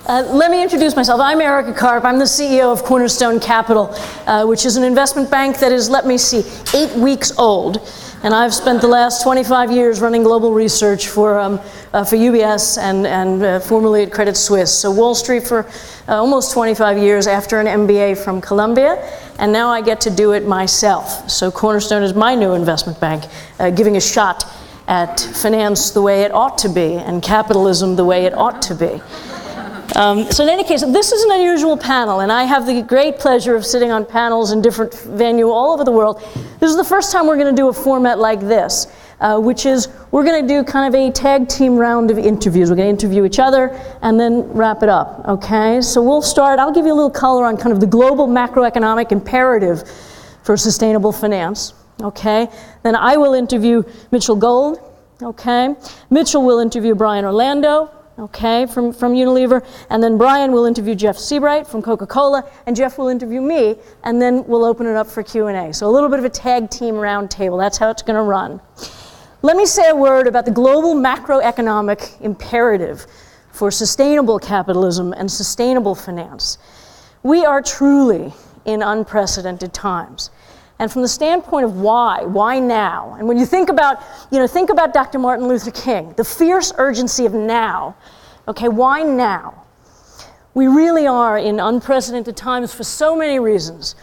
Let me introduce myself. I'm Erika Karp. I'm the CEO of Cornerstone Capital, which is an investment bank that is, 8 weeks old. And I've spent the last 25 years running global research for UBS and formerly at Credit Suisse. So Wall Street for almost 25 years after an MBA from Columbia. And now I get to do it myself. So Cornerstone is my new investment bank, giving a shot at finance the way it ought to be and capitalism the way it ought to be. So in any case, this is an unusual panel, and I have the great pleasure of sitting on panels in different venues all over the world. This is the first time we're going to do a format like this, which is we're going to do kind of a tag team round of interviews. We're going to interview each other and then wrap it up, okay? So we'll start. I'll give you a little color on kind of the global macroeconomic imperative for sustainable finance, okay? Then I will interview Mitchell Gold, okay? Mitchell will interview Brian Orlando, okay, from Unilever, and then Brian will interview Jeff Seabright from Coca-Cola, and Jeff will interview me, and then we'll open it up for Q&A. So a little bit of a tag team round table. That's how it's going to run. Let me say a word about the global macroeconomic imperative for sustainable capitalism and sustainable finance. We are truly in unprecedented times. And from the standpoint of why now? And when you think about Dr. Martin Luther King, the fierce urgency of now, okay, why now? We really are in unprecedented times for so many reasons.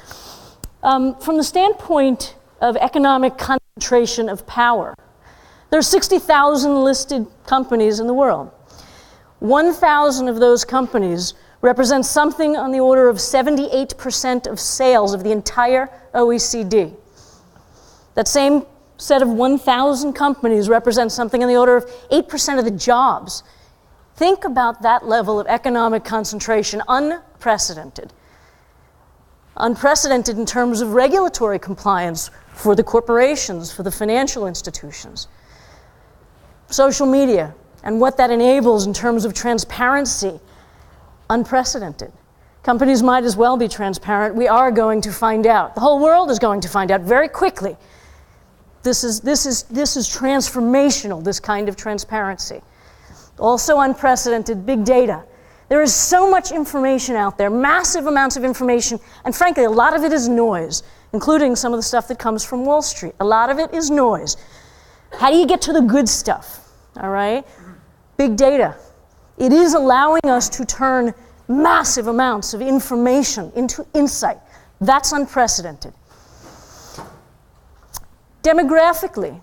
From the standpoint of economic concentration of power, there are 60,000 listed companies in the world. 1,000 of those companies represent something on the order of 78% of sales of the entire OECD. That same set of 1,000 companies represents something in the order of 8% of the jobs. Think about that level of economic concentration, unprecedented. Unprecedented in terms of regulatory compliance for the corporations, for the financial institutions. Social media and what that enables in terms of transparency, unprecedented. Companies might as well be transparent. We are going to find out. The whole world is going to find out very quickly. This is transformational, this kind of transparency. Also unprecedented, big data. There is so much information out there, massive amounts of information, and frankly, a lot of it is noise, including some of the stuff that comes from Wall Street. A lot of it is noise. How do you get to the good stuff? All right? Big data. It is allowing us to turn massive amounts of information into insight. That's unprecedented. Demographically,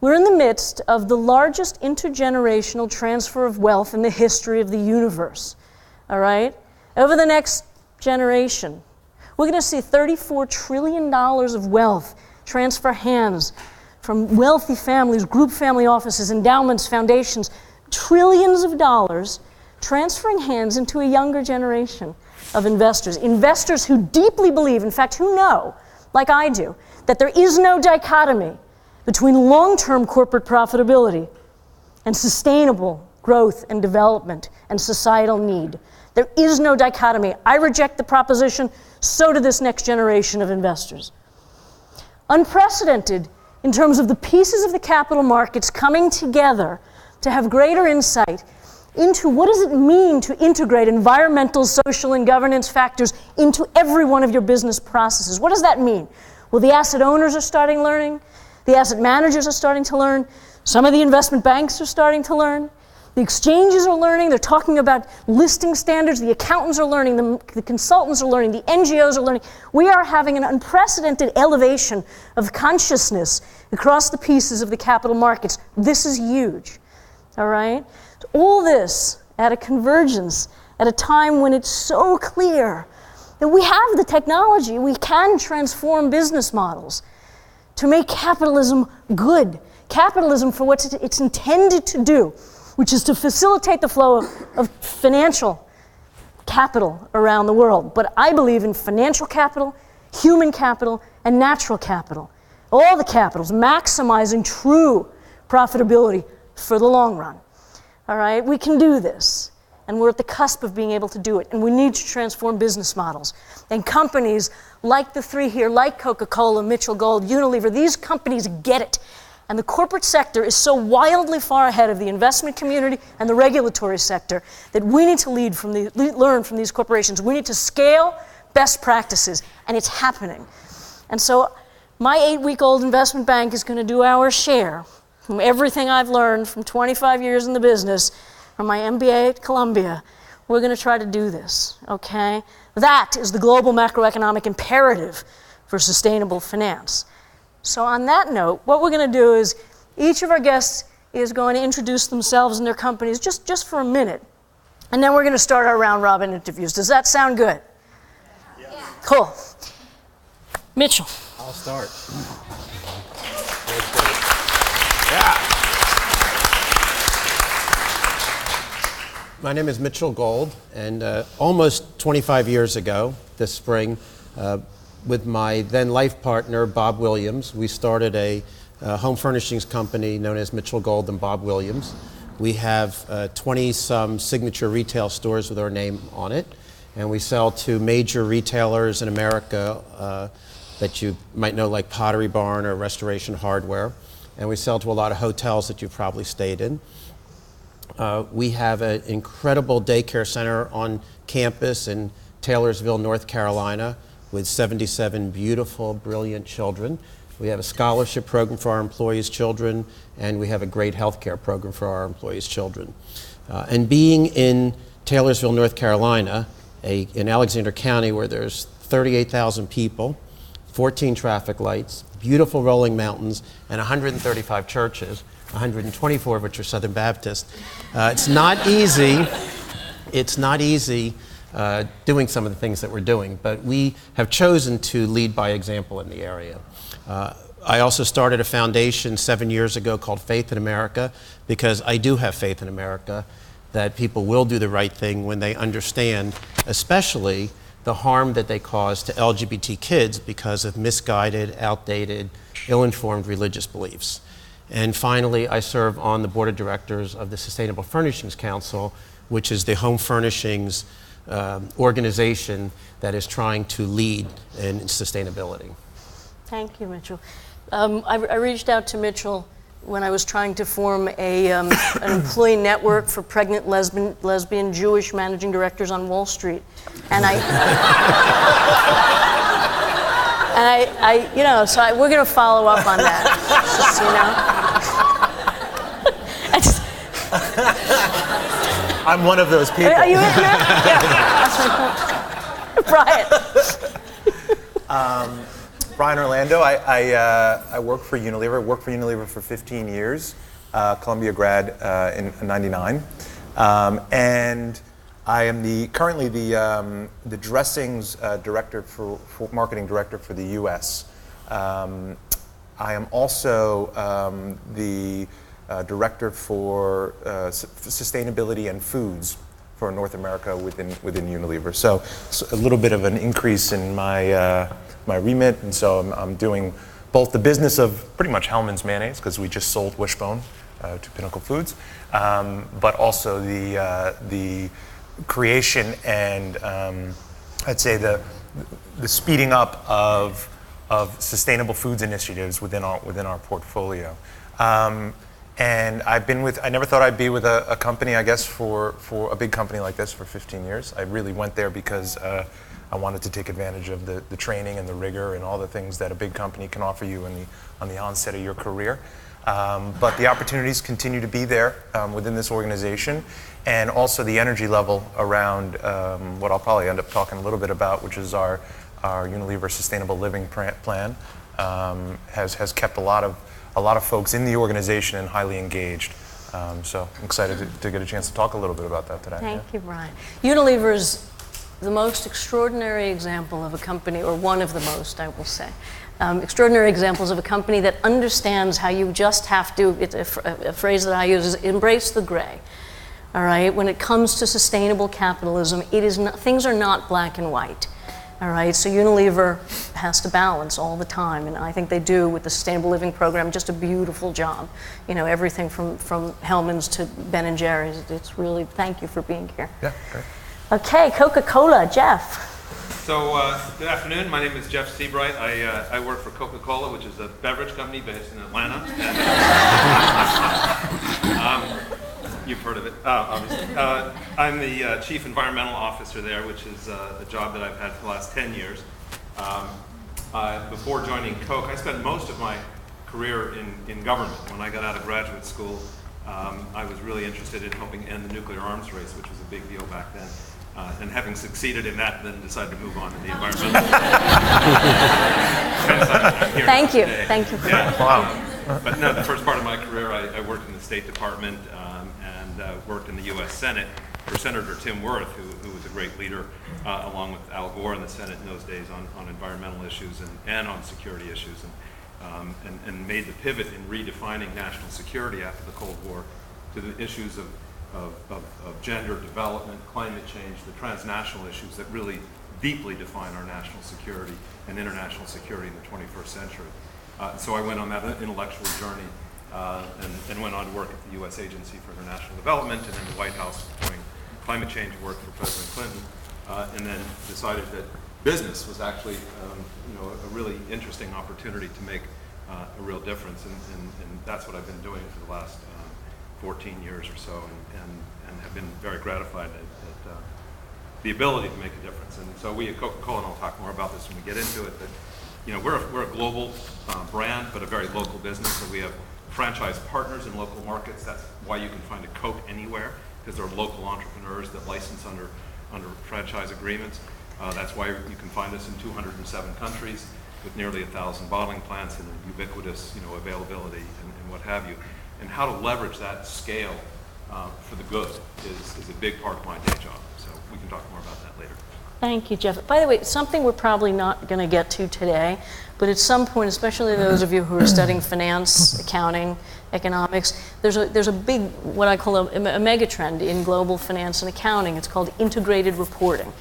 we're in the midst of the largest intergenerational transfer of wealth in the history of the universe. All right? Over the next generation, we're going to see $34 trillion of wealth transfer hands from wealthy families, group family offices, endowments, foundations, trillions of dollars transferring hands into a younger generation of investors. Investors who deeply believe, in fact, who know, like I do, that there is no dichotomy between long-term corporate profitability and sustainable growth and development and societal need. There is no dichotomy. I reject the proposition, so do this next generation of investors. Unprecedented in terms of the pieces of the capital markets coming together to have greater insight into what does it mean to integrate environmental, social, and governance factors into every one of your business processes. What does that mean? Well, the asset owners are starting learning. The asset managers are starting to learn. Some of the investment banks are starting to learn. The exchanges are learning. They're talking about listing standards. The accountants are learning. The consultants are learning. The NGOs are learning. We are having an unprecedented elevation of consciousness across the pieces of the capital markets. This is huge. All right? All this at a convergence, at a time when it's so clear that we have the technology, we can transform business models to make capitalism good. Capitalism for what it's intended to do, which is to facilitate the flow of financial capital around the world. But I believe in financial capital, human capital, and natural capital. All the capitals, maximizing true profitability for the long run. All right, we can do this, and we're at the cusp of being able to do it, and we need to transform business models. And companies like the three here, like Coca-Cola, Mitchell Gold, Unilever, these companies get it, And the corporate sector is so wildly far ahead of the investment community and the regulatory sector that we need to learn from these corporations. We need to scale best practices, and it's happening. And so my 8-week-old investment bank is going to do our share from everything I've learned from 25 years in the business, from my MBA at Columbia. We're going to try to do this, okay? That is the global macroeconomic imperative for sustainable finance. So on that note, what we're going to do is each of our guests is going to introduce themselves and their companies just for a minute. And then we're going to start our round-robin interviews. Does that sound good? Yeah. Cool. Mitchell. I'll start. Yeah. My name is Mitchell Gold, and almost 25 years ago this spring, with my then life partner, Bob Williams, we started a home furnishings company known as Mitchell Gold and Bob Williams. We have 20-some signature retail stores with our name on it, and we sell to major retailers in America that you might know, like Pottery Barn or Restoration Hardware, and we sell to a lot of hotels that you've probably stayed in. We have an incredible daycare center on campus in Taylorsville, North Carolina, with 77 beautiful, brilliant children. We have a scholarship program for our employees' children, and we have a great healthcare program for our employees' children. And being in Taylorsville, North Carolina, in Alexander County, where there's 38,000 people, 14 traffic lights, beautiful rolling mountains, and 135 churches, 124 of which are Southern Baptist. It's not easy. It's not easy doing some of the things that we're doing, but we have chosen to lead by example in the area. I also started a foundation 7 years ago called Faith in America, because I do have faith in America that people will do the right thing when they understand, especially the harm that they cause to LGBT kids because of misguided, outdated, ill-informed religious beliefs. And finally, I serve on the board of directors of the Sustainable Furnishings Council, which is the home furnishings organization that is trying to lead in sustainability. Thank you, Mitchell. I reached out to Mitchell when I was trying to form an employee network for pregnant lesbian Jewish managing directors on Wall Street, and we're going to follow up on that, just, I'm one of those people. Are you in there? Yeah. Brian. Brian Orlando. I work for Unilever. Worked for Unilever for 15 years. Columbia grad in '99, and I am currently the dressings director for marketing director for the U.S. I am also the director for sustainability and foods for North America within Unilever. So a little bit of an increase in my my remit, and so I'm doing both the business of pretty much Hellmann's mayonnaise, because we just sold Wishbone to Pinnacle Foods, but also the creation and I'd say the speeding up of sustainable foods initiatives within our portfolio. And I never thought I'd be with a company, I guess, for a big company like this for 15 years. I really went there because I wanted to take advantage of the training and the rigor and all the things that a big company can offer you on the onset of your career. But the opportunities continue to be there within this organization, and also the energy level around what I'll probably end up talking a little bit about, which is our Unilever Sustainable Living Plan, has kept a lot of folks in the organization and highly engaged. So I'm excited to get a chance to talk a little bit about that today. Thank you, Brian. Unilever is the most extraordinary example of a company, or one of the most, I will say, extraordinary examples of a company that understands how you just have to, it's a phrase that I use is embrace the gray. All right, when it comes to sustainable capitalism, things are not black and white. All right, so Unilever has to balance all the time, and I think they do with the Sustainable Living Program, just a beautiful job. Everything from Hellmann's to Ben & Jerry's. It's really, thank you for being here. Yeah, great. Okay, Coca-Cola, Jeff. Good afternoon. My name is Jeff Seabright. I work for Coca-Cola, which is a beverage company based in Atlanta. You've heard of it, obviously. I'm the Chief Environmental Officer there, which is a job that I've had for the last 10 years. Before joining Coke, I spent most of my career in government. When I got out of graduate school, I was really interested in helping end the nuclear arms race, which was a big deal back then. And having succeeded in that, then decided to move on to the environmental. Thank you. Thank you for that. Wow. But no, the first part of my career, I worked in the State Department and worked in the U.S. Senate for Senator Tim Wirth, who was a great leader, along with Al Gore in the Senate in those days on environmental issues and on security issues, and made the pivot in redefining national security after the Cold War to the issues of gender development, climate change, the transnational issues that really deeply define our national security and international security in the 21st century. So I went on that intellectual journey and went on to work at the U.S. Agency for International Development and in the White House doing climate change work for President Clinton, and then decided that business was actually a really interesting opportunity to make a real difference, and that's what I've been doing for the last 14 years or so, and have been very gratified at the ability to make a difference. And so we at Coca-Cola, and I'll talk more about this when we get into it, but we're a global brand, but a very local business. So we have franchise partners in local markets. That's why you can find a Coke anywhere, because there are local entrepreneurs that license under franchise agreements. That's why you can find us in 207 countries with nearly 1,000 bottling plants and ubiquitous availability and what have you. And how to leverage that scale for the good is a big part of my day job. So we can talk more about that later. Thank you, Jeff. By the way, something we're probably not going to get to today, but at some point, especially those of you who are studying finance, accounting, economics, there's a big, what I call a mega trend in global finance and accounting. It's called integrated reporting.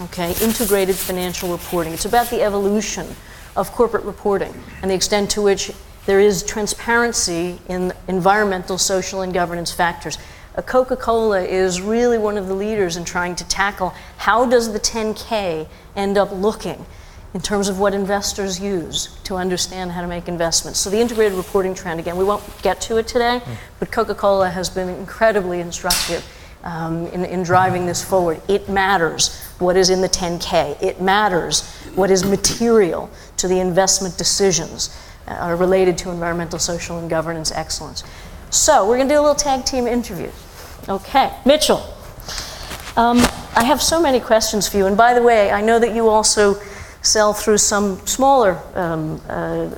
Okay, integrated financial reporting. It's about the evolution of corporate reporting and the extent to which there is transparency in environmental, social, and governance factors. Coca-Cola is really one of the leaders in trying to tackle how does the 10K end up looking in terms of what investors use to understand how to make investments. So the integrated reporting trend, again, we won't get to it today, but Coca-Cola has been incredibly instructive in driving this forward. It matters what is in the 10K. It matters what is material to the investment decisions are related to environmental, social, and governance excellence. So we're going to do a little tag team interview. Okay, Mitchell. I have so many questions for you. And by the way, I know that you also sell through some smaller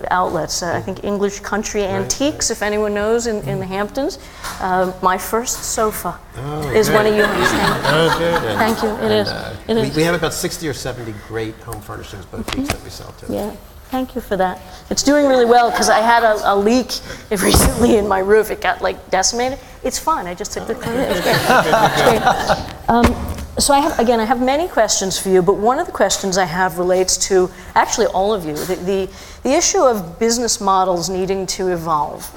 outlets. I think English Country Antiques, if anyone knows, in the Hamptons. My first sofa is one of yours. Thank you. It is. We have about 60 or 70 great home furnishings boutiques that we sell to. Yeah. Thank you for that. It's doing really well because I had a leak recently in my roof. It got decimated. It's fine. I just took the clean. It was great. So I have many questions for you, but one of the questions I have relates to actually all of you. The issue of business models needing to evolve.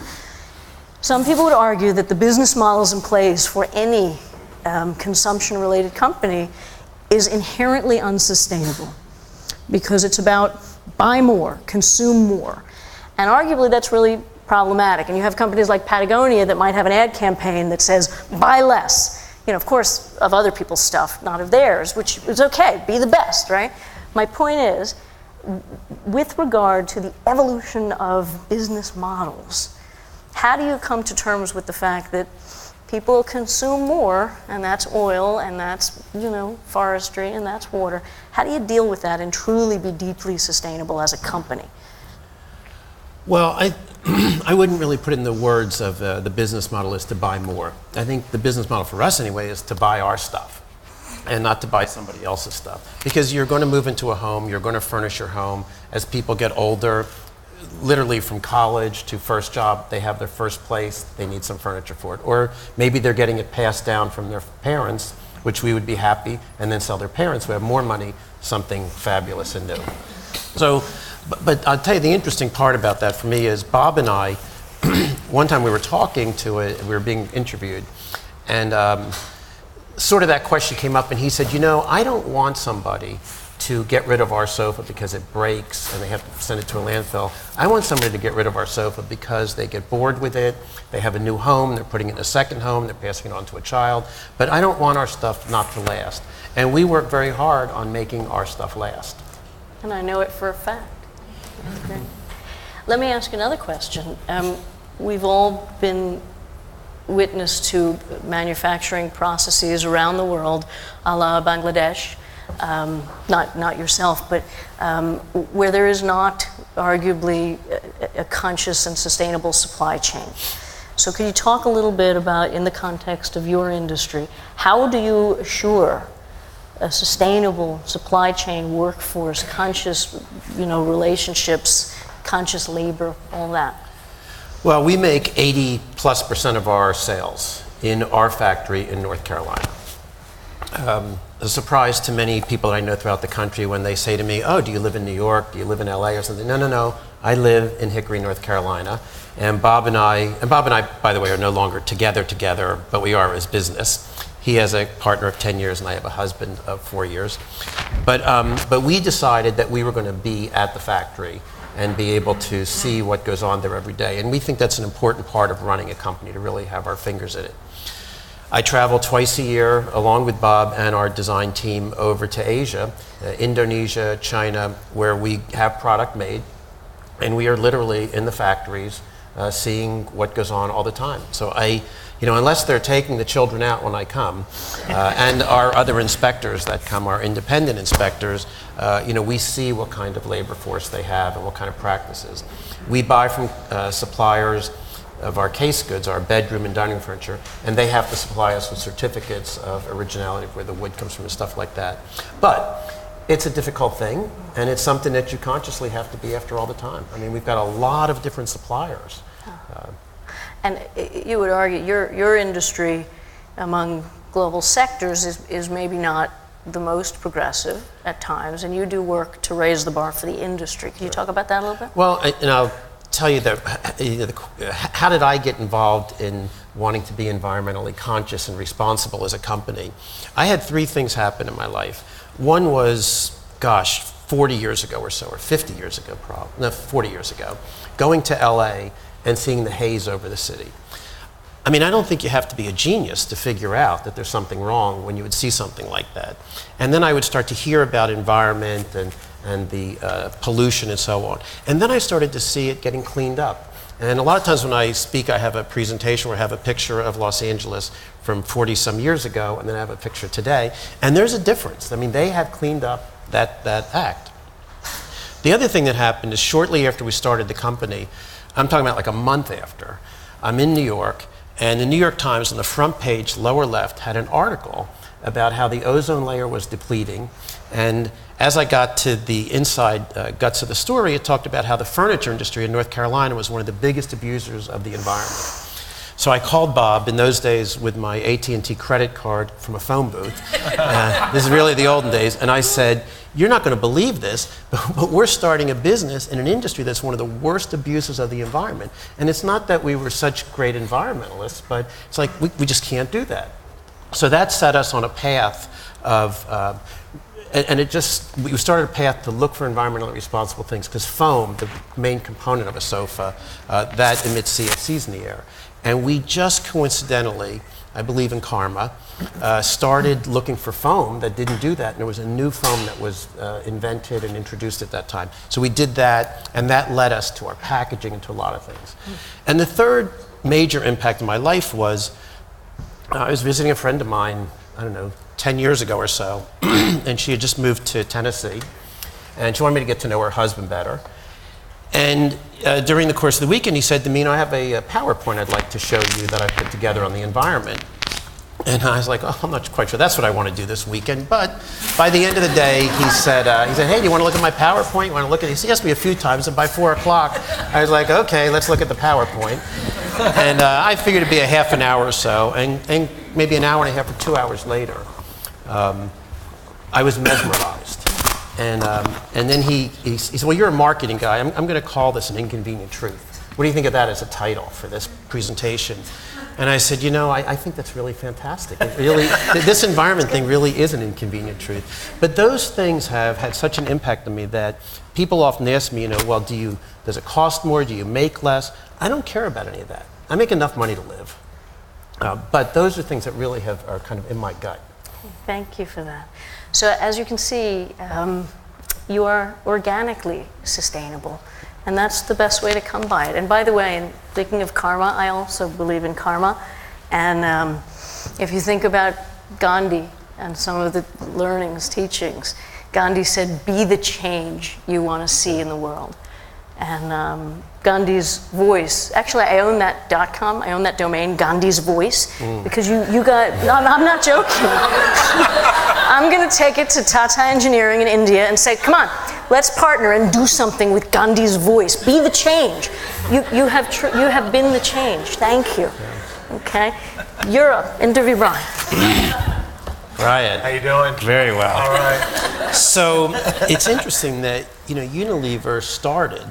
Some people would argue that the business models in place for any consumption-related company is inherently unsustainable because it's about buy more, consume more. And arguably that's really problematic. And you have companies like Patagonia that might have an ad campaign that says, buy less. Of course, of other people's stuff, not of theirs, which is okay, be the best, right? My point is, with regard to the evolution of business models, how do you come to terms with the fact that people consume more, and that's oil, and that's, forestry, and that's water. How do you deal with that and truly be deeply sustainable as a company? Well, I wouldn't really put it in the words of the business model is to buy more. I think the business model for us anyway is to buy our stuff and not to buy somebody else's stuff. Because you're going to move into a home, you're going to furnish your home. As people get older, literally from college to first job, they have their first place, they need some furniture for it. Or maybe they're getting it passed down from their parents, which we would be happy, and then sell their parents who have more money something fabulous and new. So, but I'll tell you the interesting part about that for me is Bob and I, one time we were talking to it, we were being interviewed, and sort of that question came up, and he said, I don't want somebody to get rid of our sofa because it breaks and they have to send it to a landfill. I want somebody to get rid of our sofa because they get bored with it, they have a new home, they're putting it in a second home, they're passing it on to a child. But I don't want our stuff not to last. And we work very hard on making our stuff last. And I know it for a fact. Okay. Let me ask another question. We've all been witness to manufacturing processes around the world, a la Bangladesh, not yourself, but where there is not arguably a conscious and sustainable supply chain. So could you talk a little bit about, in the context of your industry, how do you assure a sustainable supply chain, workforce, conscious, relationships, conscious labor, all that? Well, we make 80+% of our sales in our factory in North Carolina. A surprise to many people that I know throughout the country when they say to me, oh, do you live in New York? Do you live in LA or something? No. I live in Hickory, North Carolina. And Bob and I, by the way, are no longer together, but we are as business. He has a partner of 10 years and I have a husband of 4 years. But we decided that we were going to be at the factory and be able to see what goes on there every day. And we think that's an important part of running a company, to really have our fingers in it. I travel twice a year along with Bob and our design team over to Asia, Indonesia, China, where we have product made. And we are literally in the factories seeing what goes on all the time. So unless they're taking the children out when I come, and our other inspectors that come, our independent inspectors, we see what kind of labor force they have and what kind of practices. We buy from suppliers of our case goods, our bedroom and dining furniture, and they have to supply us with certificates of originality of where the wood comes from and stuff like that. But it's a difficult thing, and it's something that you consciously have to be after all the time. I mean, we've got a lot of different suppliers. And you would argue your industry among global sectors is maybe not the most progressive at times, and you do work to raise the bar for the industry. Can you talk about that a little bit? Well, and I'll tell you that how did I get involved in wanting to be environmentally conscious and responsible as a company? I had 3 things happen in my life. One was, 40 years ago or so, or 50 years ago, 40 years ago, going to LA and seeing the haze over the city. I mean, I don't think you have to be a genius to figure out that there's something wrong when you would see something like that. And then I would start to hear about environment and the pollution and so on. And then I started to see it getting cleaned up. And a lot of times when I speak, I have a presentation where I have a picture of Los Angeles from 40 some years ago, and then I have a picture today. And there's a difference. I mean, they have cleaned up that act. The other thing that happened is shortly after we started the company, I'm talking about like a month after, I'm in New York, and the New York Times on the front page, lower left, had an article about how the ozone layer was depleting. And as I got to the inside guts of the story, it talked about how the furniture industry in North Carolina was one of the biggest abusers of the environment. So I called Bob in those days with my AT&T credit card from a phone booth. This is really the olden days. And I said, you're not going to believe this, but we're starting a business in an industry that's one of the worst abusers of the environment. And it's not that we were such great environmentalists, but it's like we just can't do that. So that set us on a path of, we started a path to look for environmentally responsible things, because foam, the main component of a sofa, that emits CFCs in the air. And we just coincidentally, I believe in karma, started looking for foam that didn't do that. And there was a new foam that was invented and introduced at that time. So we did that, and that led us to our packaging and to a lot of things. And the third major impact in my life was, I was visiting a friend of mine, 10 years ago or so, and she had just moved to Tennessee, and she wanted me to get to know her husband better. And during the course of the weekend, he said to me, I have a PowerPoint I'd like to show you that I put together on the environment. And I was like, I'm not quite sure that's what I want to do this weekend. But by the end of the day, he said, hey, do you want to look at my PowerPoint? You want to look at it? He asked me a few times, and by 4 o'clock, I was like, okay, let's look at the PowerPoint. And I figured it'd be a half an hour or so, and maybe an hour and a half or 2 hours later, I was mesmerized. And then he said, well, you're a marketing guy. I'm going to call this an inconvenient truth. what do you think of that as a title for this presentation? And I said, I think that's really fantastic. It really, this environment thing really is an inconvenient truth. But those things have had such an impact on me that people often ask me, well, does it cost more? Do you make less? I don't care about any of that. I make enough money to live. But those are things that really are kind of in my gut. Thank you for that. So as you can see, you are organically sustainable. And that's the best way to come by it. And by the way, thinking of karma, I also believe in karma. And if you think about Gandhi and some of the learnings, teachings, Gandhi said, be the change you want to see in the world. And Gandhi's voice, actually I own that .com, I own that domain, Gandhi's voice, because you got, no, I'm not joking. I'm going to take it to Tata Engineering in India and say, come on, let's partner and do something with Gandhi's voice. Be the change. You have been the change. Thank you. Okay. Europe, interview Brian. Brian. How you doing? Very well. All right. So it's interesting that Unilever started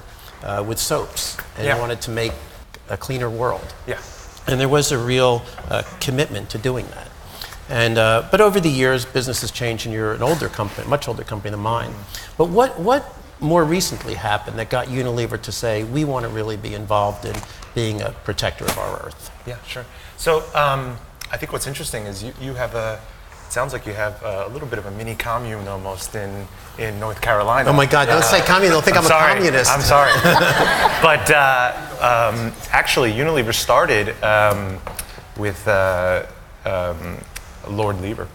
with soaps and wanted to make a cleaner world. Yeah. And there was a real commitment to doing that. And but over the years, business has changed, and you're an older company, much older company than mine. But what more recently happened that got Unilever to say we want to really be involved in being a protector of our earth? Yeah, sure. So I think what's interesting is you have it sounds like you have a little bit of a mini commune almost in North Carolina. Oh my God, don't say commune, they'll think I'm a communist. I'm sorry. But actually, Unilever started with Lord Lever.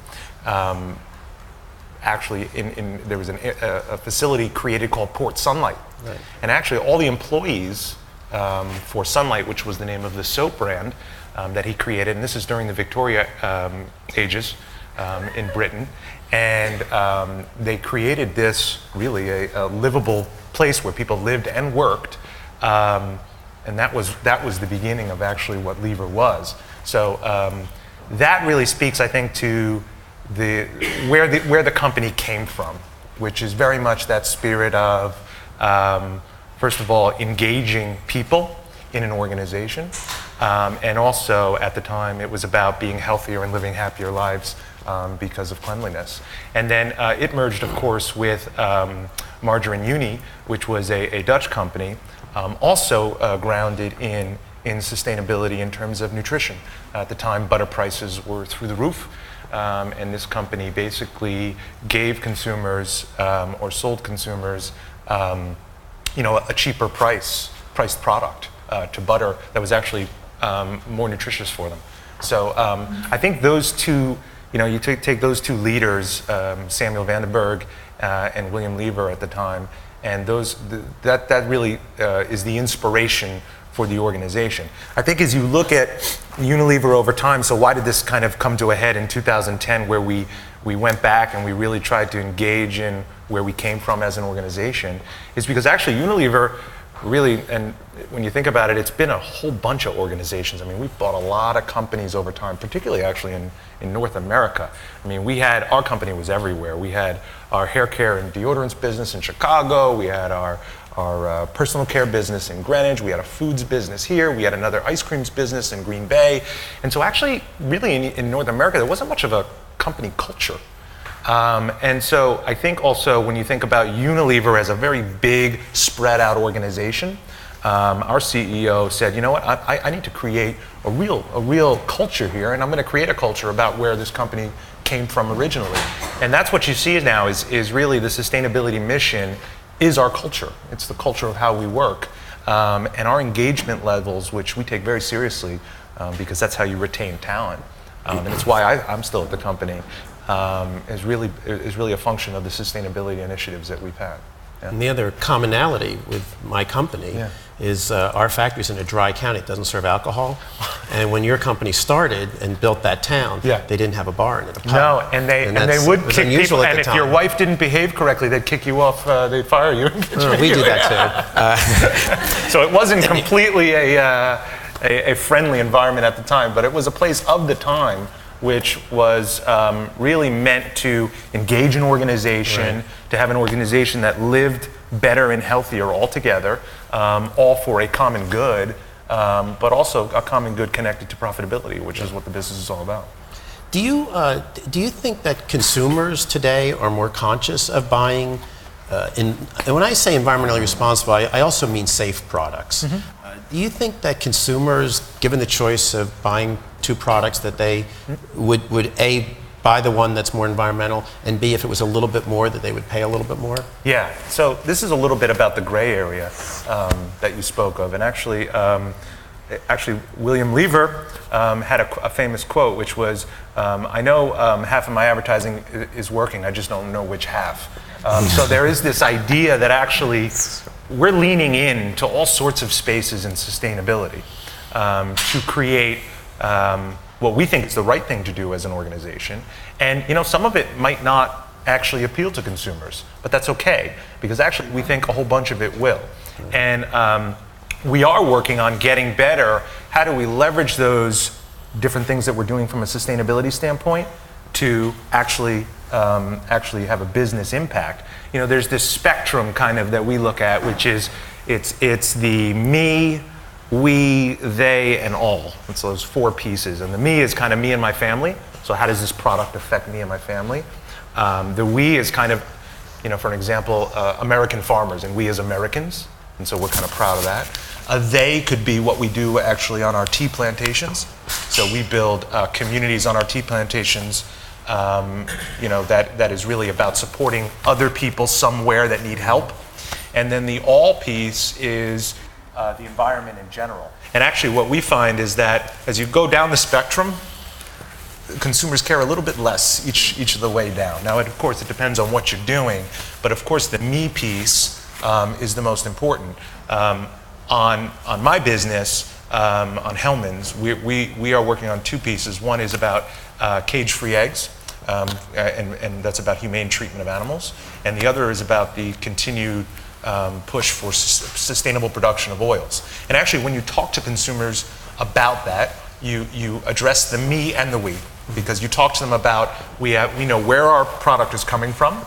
Actually, there was a facility created called Port Sunlight. Right. And actually, all the employees for Sunlight, which was the name of the soap brand that he created, and this is during the Victoria ages in Britain, and they created this really a livable place where people lived and worked, and that was the beginning of actually what Lever was. So that really speaks, I think, to where the company came from, which is very much that spirit of first of all engaging people in an organization, and also at the time it was about being healthier and living happier lives because of cleanliness. And then it merged, of course, with Margarine Uni, which was a Dutch company, also grounded in sustainability in terms of nutrition. At the time, butter prices were through the roof, and this company basically gave consumers or sold consumers, a cheaper priced product to butter that was actually more nutritious for them. So I think those two, you take those two leaders, Samuel Vandenberg and William Lever at the time, and that really is the inspiration for the organization. I think as you look at Unilever over time, so why did this kind of come to a head in 2010 where we went back and we really tried to engage in where we came from as an organization, is because actually Unilever really, and when you think about it, it's been a whole bunch of organizations. I mean, we've bought a lot of companies over time, particularly actually in North America. I mean, our company was everywhere. We had our hair care and deodorants business in Chicago. We had our personal care business in Greenwich. We had a foods business here. We had another ice creams business in Green Bay. And so actually, really in North America, there wasn't much of a company culture. And so I think also when you think about Unilever as a very big, spread out organization, our CEO said, you know what, I need to create a real culture here, and I'm going to create a culture about where this company came from originally. And that's what you see now is really the sustainability mission is our culture. It's the culture of how we work. And our engagement levels, which we take very seriously, because that's how you retain talent. And it's why I'm still at the company. Is really a function of the sustainability initiatives that we've had. Yeah. And the other commonality with my company is our factory's in a dry county. It doesn't serve alcohol. And when your company started and built that town, they didn't have a bar in it, a pub. No, and they would kick people. And if your wife didn't behave correctly, they'd kick you off. They'd fire you. We did that too. So it wasn't completely a friendly environment at the time, but it was a place of the time. which was really meant to engage an organization, to have an organization that lived better and healthier altogether, all for a common good, but also a common good connected to profitability, which is what the business is all about. Do you think that consumers today are more conscious of buying, and when I say environmentally responsible, I also mean safe products. Do you think that consumers, given the choice of buying two products, that they would A, buy the one that's more environmental, and B, if it was a little bit more, that they would pay a little bit more? Yeah, so this is a little bit about the gray area that you spoke of, and actually William Lever had a famous quote, which was, I know half of my advertising is working, I just don't know which half. So there is this idea that actually we're leaning in to all sorts of spaces in sustainability to create what we think is the right thing to do as an organization. And some of it might not actually appeal to consumers, but that's okay, because actually we think a whole bunch of it will. And we are working on getting better. How do we leverage those different things that we're doing from a sustainability standpoint to actually have a business impact? There's this spectrum kind of that we look at, which is it's the me, we, they, and all. It's those four pieces. And the me is kind of me and my family. So how does this product affect me and my family? The we is kind of, for an example, American farmers and we as Americans. And so we're kind of proud of that. They could be what we do actually on our tea plantations. So we build communities on our tea plantations, that is really about supporting other people somewhere that need help. And then the all piece is the environment in general. And actually what we find is that as you go down the spectrum, consumers care a little bit less each of the way down. Now, of course, it depends on what you're doing, but of course the me piece is the most important. On my business, on Hellman's, we are working on two pieces. One is about cage-free eggs, and that's about humane treatment of animals. And the other is about the continued push for sustainable production of oils. And actually, when you talk to consumers about that, you address the me and the we, because you talk to them about we know where our product is coming from.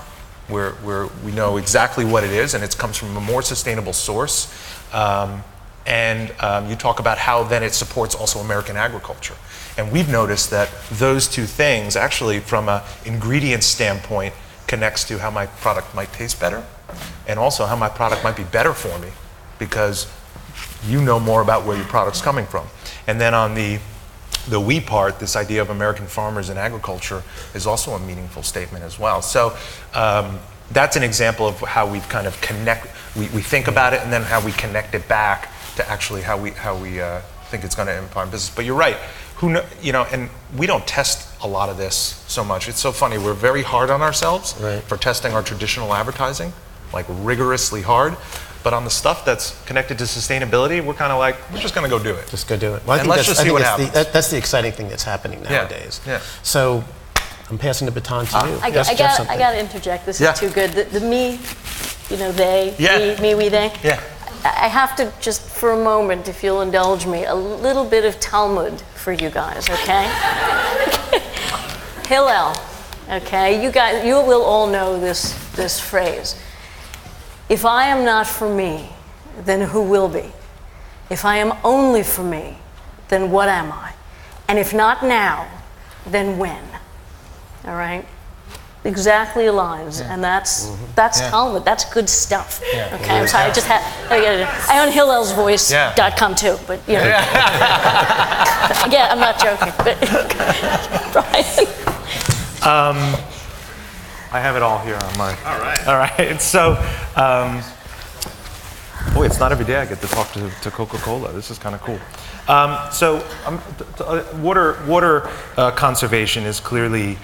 We know exactly what it is, and it comes from a more sustainable source. And you talk about how then it supports also American agriculture. And we've noticed that those two things actually from an ingredient standpoint connects to how my product might taste better and also how my product might be better for me because you know more about where your product's coming from. And then on the we part, this idea of American farmers and agriculture is also a meaningful statement as well. So that's an example of how we've kind of we think about it and then how we connect it back to actually how we think it's going to impact business. But you're right. And we don't test a lot of this so much. It's so funny. We're very hard on ourselves for testing our traditional advertising, like rigorously hard. But on the stuff that's connected to sustainability, we're kind of like, we're just going to go do it. Just go do it. Well, and let's just see what happens. That's the exciting thing that's happening nowadays. Yeah. So I'm passing the baton to you. I got to interject. This is too good. The me, they, me, we, they. Yeah. I have to just for a moment, if you'll indulge me, a little bit of Talmud for you guys, okay? Hillel, okay? You will all know this phrase. If I am not for me, then who will be? If I am only for me, then what am I? And if not now, then when? All right? Exactly aligns, and that's Talmud. That's good stuff. Yeah. Okay, I'm sorry. I own HillelsVoice.com too, but again, I'm not joking. But Brian. I have it all here on mine. All right. So, it's not every day I get to talk to Coca-Cola. This is kind of cool. Water conservation is clearly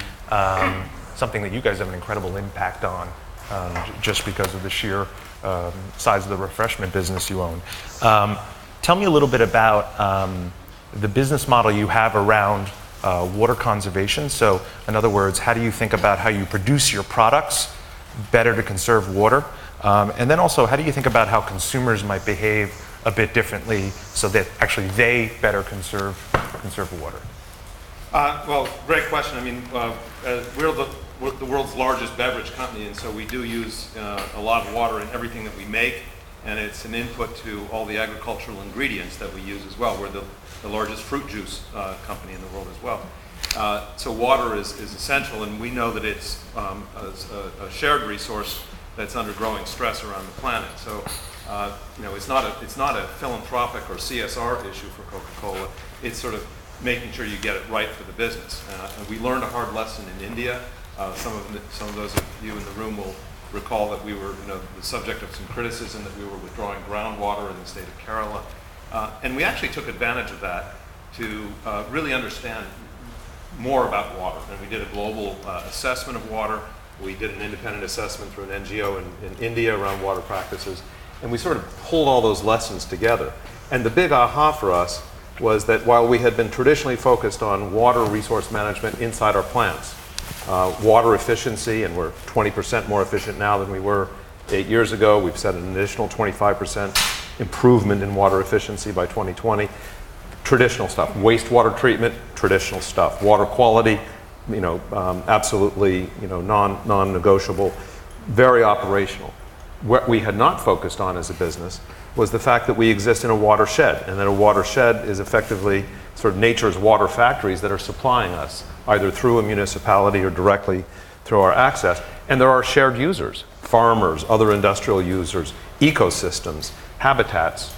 something that you guys have an incredible impact on, just because of the sheer size of the refreshment business you own. Tell me a little bit about the business model you have around water conservation. So, in other words, how do you think about how you produce your products better to conserve water? And then also, how do you think about how consumers might behave a bit differently so that actually they better conserve water? Well, great question. I mean, we're the world's largest beverage company, and so we do use a lot of water in everything that we make, and it's an input to all the agricultural ingredients that we use as well. We're the largest fruit juice company in the world as well. So water is essential, and we know that it's a shared resource that's under growing stress around the planet. So, it's not a philanthropic or CSR issue for Coca-Cola. It's sort of making sure you get it right for the business. And we learned a hard lesson in India. Some of those of you in the room will recall that we were the subject of some criticism that we were withdrawing groundwater in the state of Kerala. And we actually took advantage of that to really understand more about water. And we did a global assessment of water. We did an independent assessment through an NGO in India around water practices. And we sort of pulled all those lessons together. And the big aha for us was that while we had been traditionally focused on water resource management inside our plants, water efficiency, and we're 20% more efficient now than we were 8 years ago. We've set an additional 25% improvement in water efficiency by 2020. Traditional stuff, wastewater treatment, traditional stuff. Water quality, absolutely, non-negotiable, very operational. What we had not focused on as a business was the fact that we exist in a watershed, and that a watershed is effectively sort of nature's water factories that are supplying us, either through a municipality or directly through our access. And there are shared users, farmers, other industrial users, ecosystems, habitats,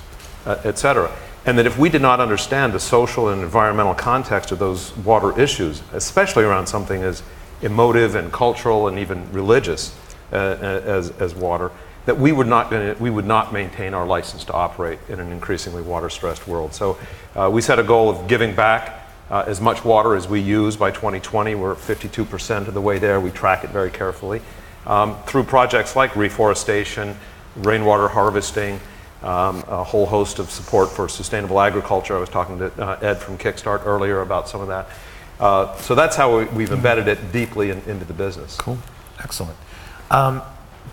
et cetera. And that if we did not understand the social and environmental context of those water issues, especially around something as emotive and cultural and even religious as water, that we would not maintain our license to operate in an increasingly water-stressed world. So we set a goal of giving back as much water as we use by 2020. We're 52% of the way there. We track it very carefully through projects like reforestation, rainwater harvesting, a whole host of support for sustainable agriculture. I was talking to Ed from Kickstart earlier about some of that. So that's how we've embedded it deeply into the business. Cool, excellent.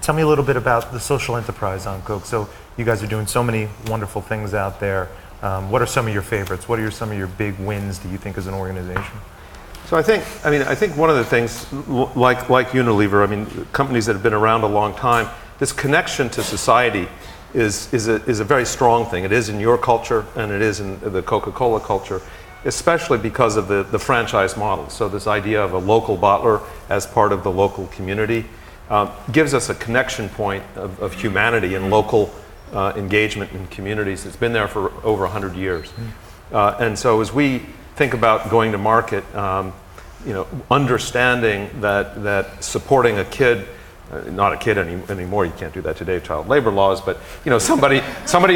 Tell me a little bit about the social enterprise on Coke. So you guys are doing so many wonderful things out there. What are some of your favorites? What are some of your big wins, do you think, as an organization? So I think one of the things, like Unilever, companies that have been around a long time, this connection to society is a very strong thing. It is in your culture, and it is in the Coca-Cola culture, especially because of the franchise model. So this idea of a local bottler as part of the local community gives us a connection point of humanity and local engagement in communities that's been there for over 100 years. And so as we think about going to market, understanding that supporting a kid, not a kid anymore, you can't do that today, child labor laws, but somebody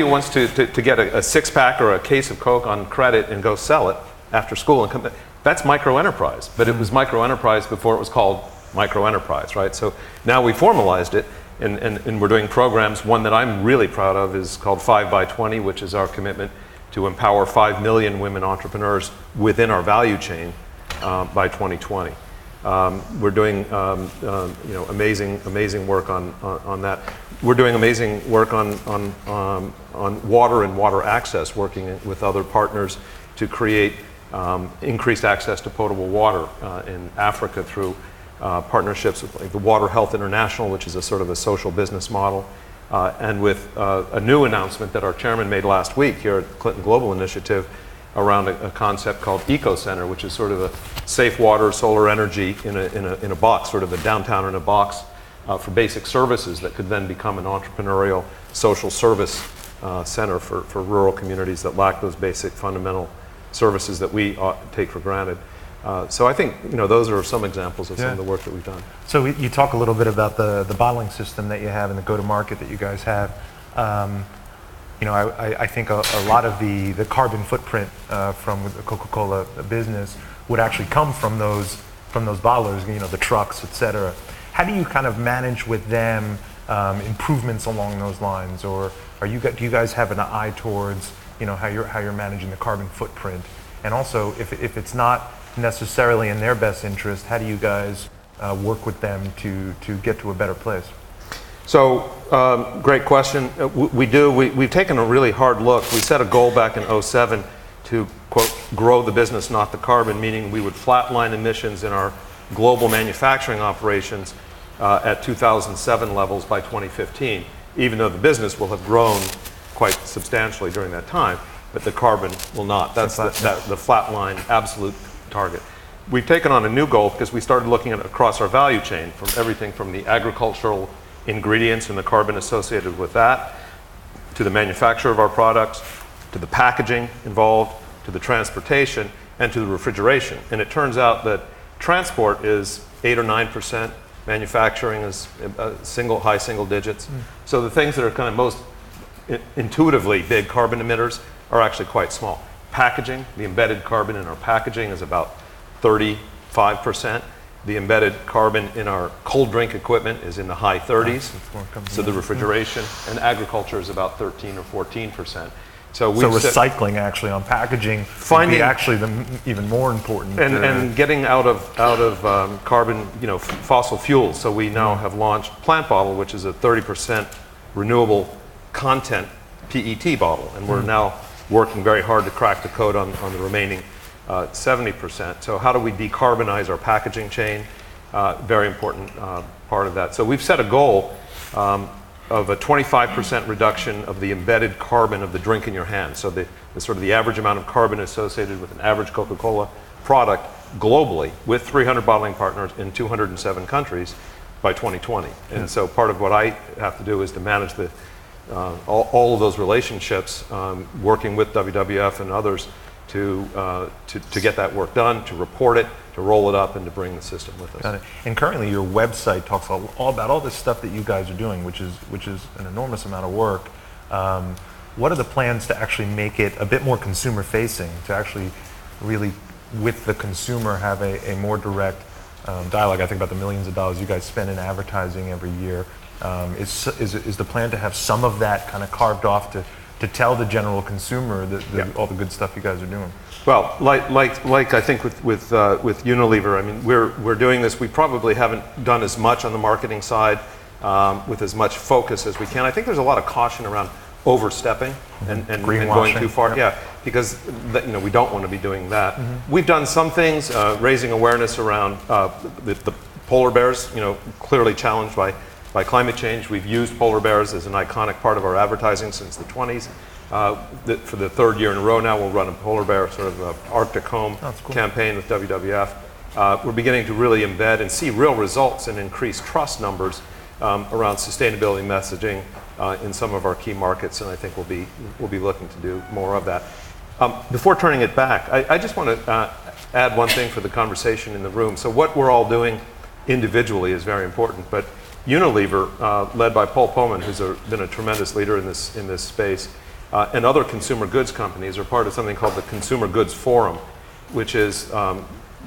who wants to get a six-pack or a case of Coke on credit and go sell it after school and come, that's micro-enterprise. But it was micro-enterprise before it was called micro-enterprise, right? So now we formalized it, and we're doing programs. One that I'm really proud of is called 5x20, which is our commitment to empower 5 million women entrepreneurs within our value chain by 2020. We're doing amazing work on that. We're doing amazing work on water and water access, working with other partners to create increased access to potable water in Africa through partnerships with like the Water Health International, which is a sort of a social business model, and with a new announcement that our chairman made last week here at Clinton Global Initiative around a concept called Eco Center, which is sort of a safe water, solar energy in a box, sort of a downtown in a box for basic services that could then become an entrepreneurial social service center for rural communities that lack those basic fundamental services that we take for granted. So I think those are some examples of some of the work that we've done. So you talk a little bit about the bottling system that you have and the go-to-market that you guys have. I think a lot of the carbon footprint from the Coca-Cola business would actually come from those bottlers, the trucks, et cetera. How do you kind of manage with them improvements along those lines, or do you guys have an eye towards how you're managing the carbon footprint? And also, if it's not necessarily in their best interest, how do you guys work with them to get to a better place? So, great question. We've taken a really hard look. We set a goal back in 2007 to, quote, grow the business, not the carbon, meaning we would flatline emissions in our global manufacturing operations at 2007 levels by 2015, even though the business will have grown quite substantially during that time, but the carbon will not. That's the flatline absolute target. We've taken on a new goal because we started looking at across our value chain, from everything from the agricultural ingredients and the carbon associated with that, to the manufacture of our products, to the packaging involved, to the transportation, and to the refrigeration. And it turns out that transport is 8 or 9%, manufacturing is high single digits. So the things that are kind of most intuitively big carbon emitters are actually quite small. Packaging, the embedded carbon in our packaging is about 35%. The embedded carbon in our cold drink equipment is in the high 30s. So the refrigeration and agriculture is about 13 or 14%. So recycling actually on packaging would be actually even more important. And getting out of carbon, fossil fuels. So we now have launched Plant Bottle, which is a 30% renewable content PET bottle, and we're now working very hard to crack the code on the remaining 70%. So how do we decarbonize our packaging chain? Very important part of that. So we've set a goal of a 25% reduction of the embedded carbon of the drink in your hand. So the sort of the average amount of carbon associated with an average Coca-Cola product globally with 300 bottling partners in 207 countries by 2020. And so part of what I have to do is to manage all of those relationships, working with WWF and others to get that work done, to report it, to roll it up, and to bring the system with us. Got it. And currently your website talks all about all this stuff that you guys are doing, which is an enormous amount of work. What are the plans to actually make it a bit more consumer facing, to actually really, with the consumer, have a more direct dialogue? I think about the millions of dollars you guys spend in advertising every year. Is the plan to have some of that kind of carved off to tell the general consumer all the good stuff you guys are doing? Well, like I think with Unilever, I mean, we're doing this. We probably haven't done as much on the marketing side with as much focus as we can. I think there's a lot of caution around overstepping and going too far. Yeah, because we don't want to be doing that. We've done some things, raising awareness around the polar bears. Clearly challenged by climate change. We've used polar bears as an iconic part of our advertising since the 20s. For the third year in a row now, we'll run a polar bear sort of Arctic home campaign with WWF. We're beginning to really embed and see real results and increase trust numbers around sustainability messaging in some of our key markets, and I think we'll be looking to do more of that. Before turning it back, I just want to add one thing for the conversation in the room. So what we're all doing individually is very important, but Unilever, led by Paul Polman, who's been a tremendous leader in this space, and other consumer goods companies are part of something called the Consumer Goods Forum, which is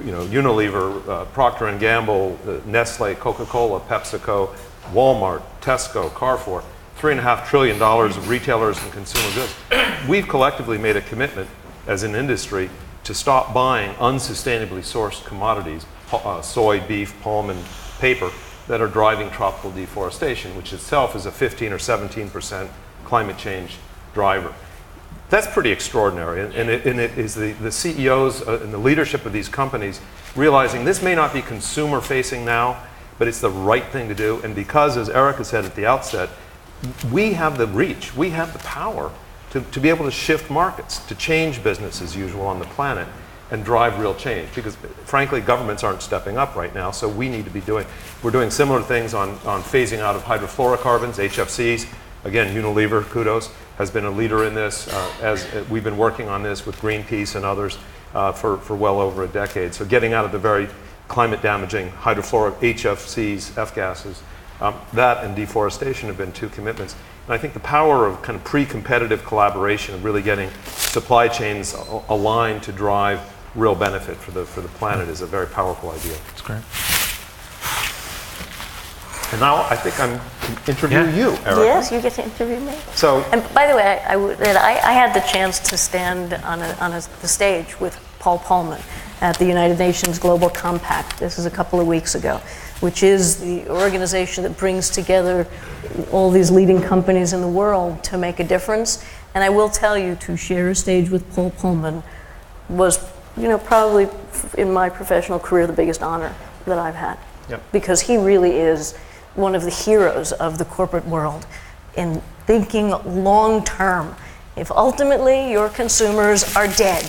Unilever, Procter & Gamble, Nestle, Coca-Cola, PepsiCo, Walmart, Tesco, Carrefour, $3.5 trillion of retailers and consumer goods. We've collectively made a commitment as an industry to stop buying unsustainably sourced commodities, soy, beef, palm, and paper, that are driving tropical deforestation, which itself is a 15 or 17% climate change driver. That's pretty extraordinary, and it is the CEOs and the leadership of these companies realizing this may not be consumer facing now, but it's the right thing to do. And because, as Erika said at the outset, we have the reach, we have the power to be able to shift markets, to change business as usual on the planet and drive real change, because frankly governments aren't stepping up right now, so we need to be we're doing similar things on phasing out of hydrofluorocarbons, HFCs. Again, Unilever, kudos, has been a leader in this, as we've been working on this with Greenpeace and others for well over a decade. So getting out of the very climate damaging hydrofluoric HFCs, F-gases, that and deforestation have been two commitments. And I think the power of kind of pre-competitive collaboration, of really getting supply chains aligned to drive real benefit for the planet, is a very powerful idea. That's great. And now I think I'm interviewing you, Erika. Yes, you get to interview me. So, and by the way, I had the chance to stand on the stage with Paul Polman at the United Nations Global Compact. This is a couple of weeks ago, which is the organization that brings together all these leading companies in the world to make a difference. And I will tell you, to share a stage with Paul Pullman was, probably in my professional career, the biggest honor that I've had. Yep. Because he really is one of the heroes of the corporate world in thinking long term. If ultimately your consumers are dead,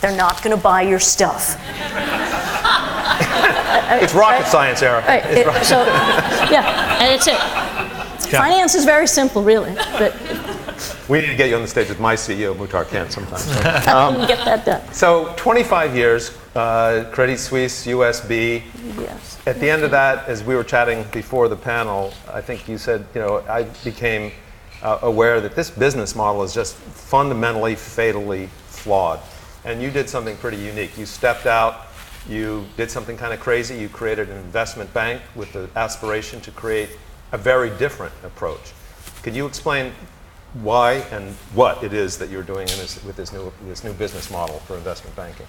they're not going to buy your stuff. It's rocket science, Erika. Right. And it's it. Finance is very simple, really. But We need to get you on the stage with my CEO, Muhtar Kent, sometime. I can get that done. So 25 years, Credit Suisse, USB. Yes. At the end of that, as we were chatting before the panel, I think you said, I became aware that this business model is just fundamentally, fatally flawed. And you did something pretty unique. You stepped out, you did something kind of crazy. You created an investment bank with the aspiration to create a very different approach. Could you explain why and what it is that you're doing with this new business model for investment banking?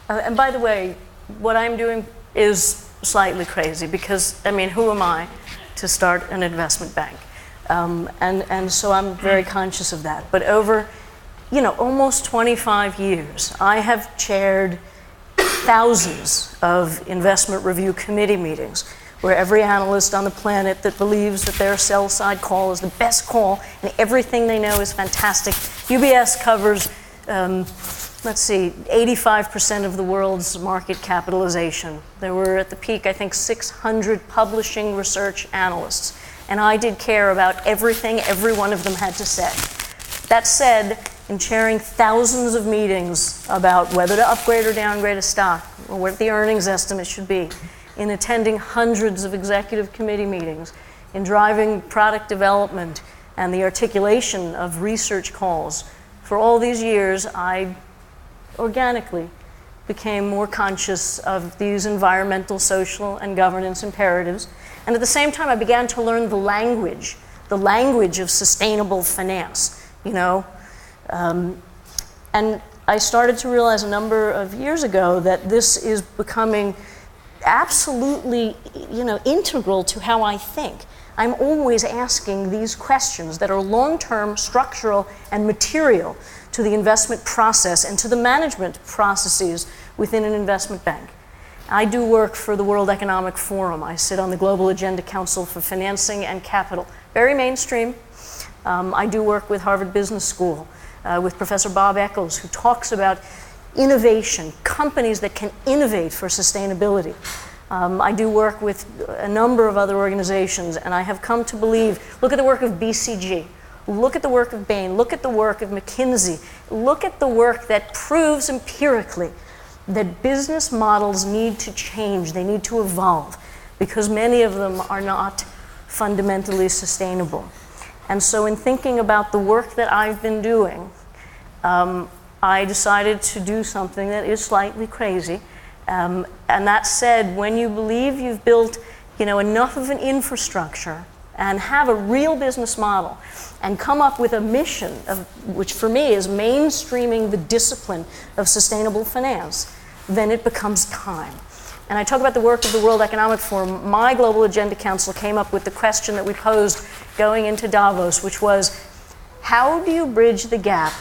And by the way, what I'm doing is slightly crazy because, who am I to start an investment bank? And so I'm very conscious of that. But over, almost 25 years, I have chaired thousands of investment review committee meetings where every analyst on the planet that believes that their sell-side call is the best call and everything they know is fantastic. UBS covers, 85% of the world's market capitalization. There were, at the peak, I think, 600 publishing research analysts. And I did care about everything every one of them had to say. That said, in chairing thousands of meetings about whether to upgrade or downgrade a stock, or what the earnings estimate should be, in attending hundreds of executive committee meetings, in driving product development and the articulation of research calls, for all these years, I organically became more conscious of these environmental, social, and governance imperatives. And at the same time, I began to learn the language of sustainable finance, and I started to realize a number of years ago that this is becoming absolutely, integral to how I think. I'm always asking these questions that are long-term, structural, and material to the investment process and to the management processes within an investment bank. I do work for the World Economic Forum. I sit on the Global Agenda Council for Financing and Capital. Very mainstream. I do work with Harvard Business School, with Professor Bob Eccles, who talks about innovation, companies that can innovate for sustainability. I do work with a number of other organizations, and I have come to believe, look at the work of BCG, look at the work of Bain, look at the work of McKinsey, look at the work that proves empirically that business models need to change, they need to evolve, because many of them are not fundamentally sustainable. And so in thinking about the work that I've been doing, I decided to do something that is slightly crazy. And that said, when you believe you've built enough of an infrastructure and have a real business model and come up with a mission, which for me is mainstreaming the discipline of sustainable finance, then it becomes time. And I talk about the work of the World Economic Forum. My Global Agenda Council came up with the question that we posed going into Davos, which was, how do you bridge the gap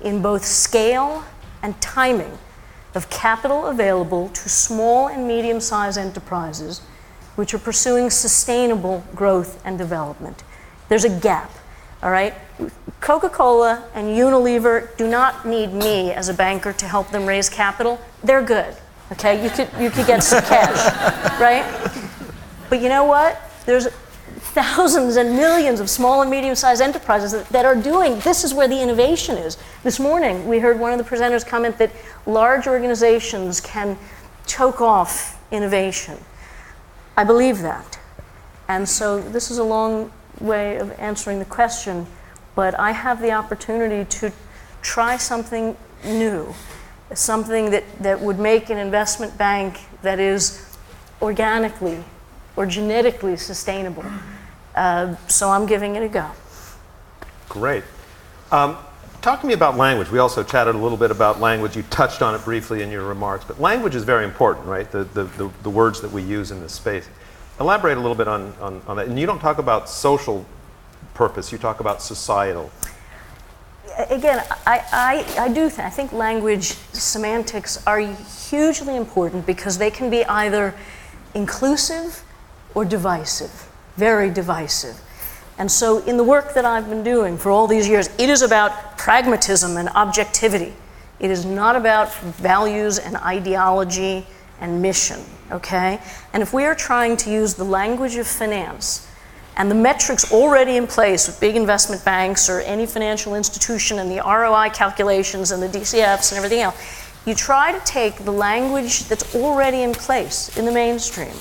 in both scale and timing of capital available to small and medium-sized enterprises which are pursuing sustainable growth and development? There's a gap, all right? Coca-Cola and Unilever do not need me as a banker to help them raise capital. They're good, okay? You could get some cash, right? But you know what? There's thousands and millions of small and medium-sized enterprises that are doing, this is where the innovation is. This morning, we heard one of the presenters comment that large organizations can choke off innovation. I believe that. And so this is a long way of answering the question, but I have the opportunity to try something new, something that would make an investment bank that is organically or genetically sustainable. So I'm giving it a go. Great. Talk to me about language. We also chatted a little bit about language. You touched on it briefly in your remarks, but language is very important, right? The words that we use in this space. Elaborate a little bit on that. And you don't talk about social purpose, you talk about societal. again, I think language semantics are hugely important because they can be either inclusive or divisive, very divisive. And so in the work that I've been doing for all these years, it is about pragmatism and objectivity. It is not about values and ideology and mission, okay? And if we are trying to use the language of finance and the metrics already in place with big investment banks or any financial institution and the ROI calculations and the DCFs and everything else, you try to take the language that's already in place in the mainstream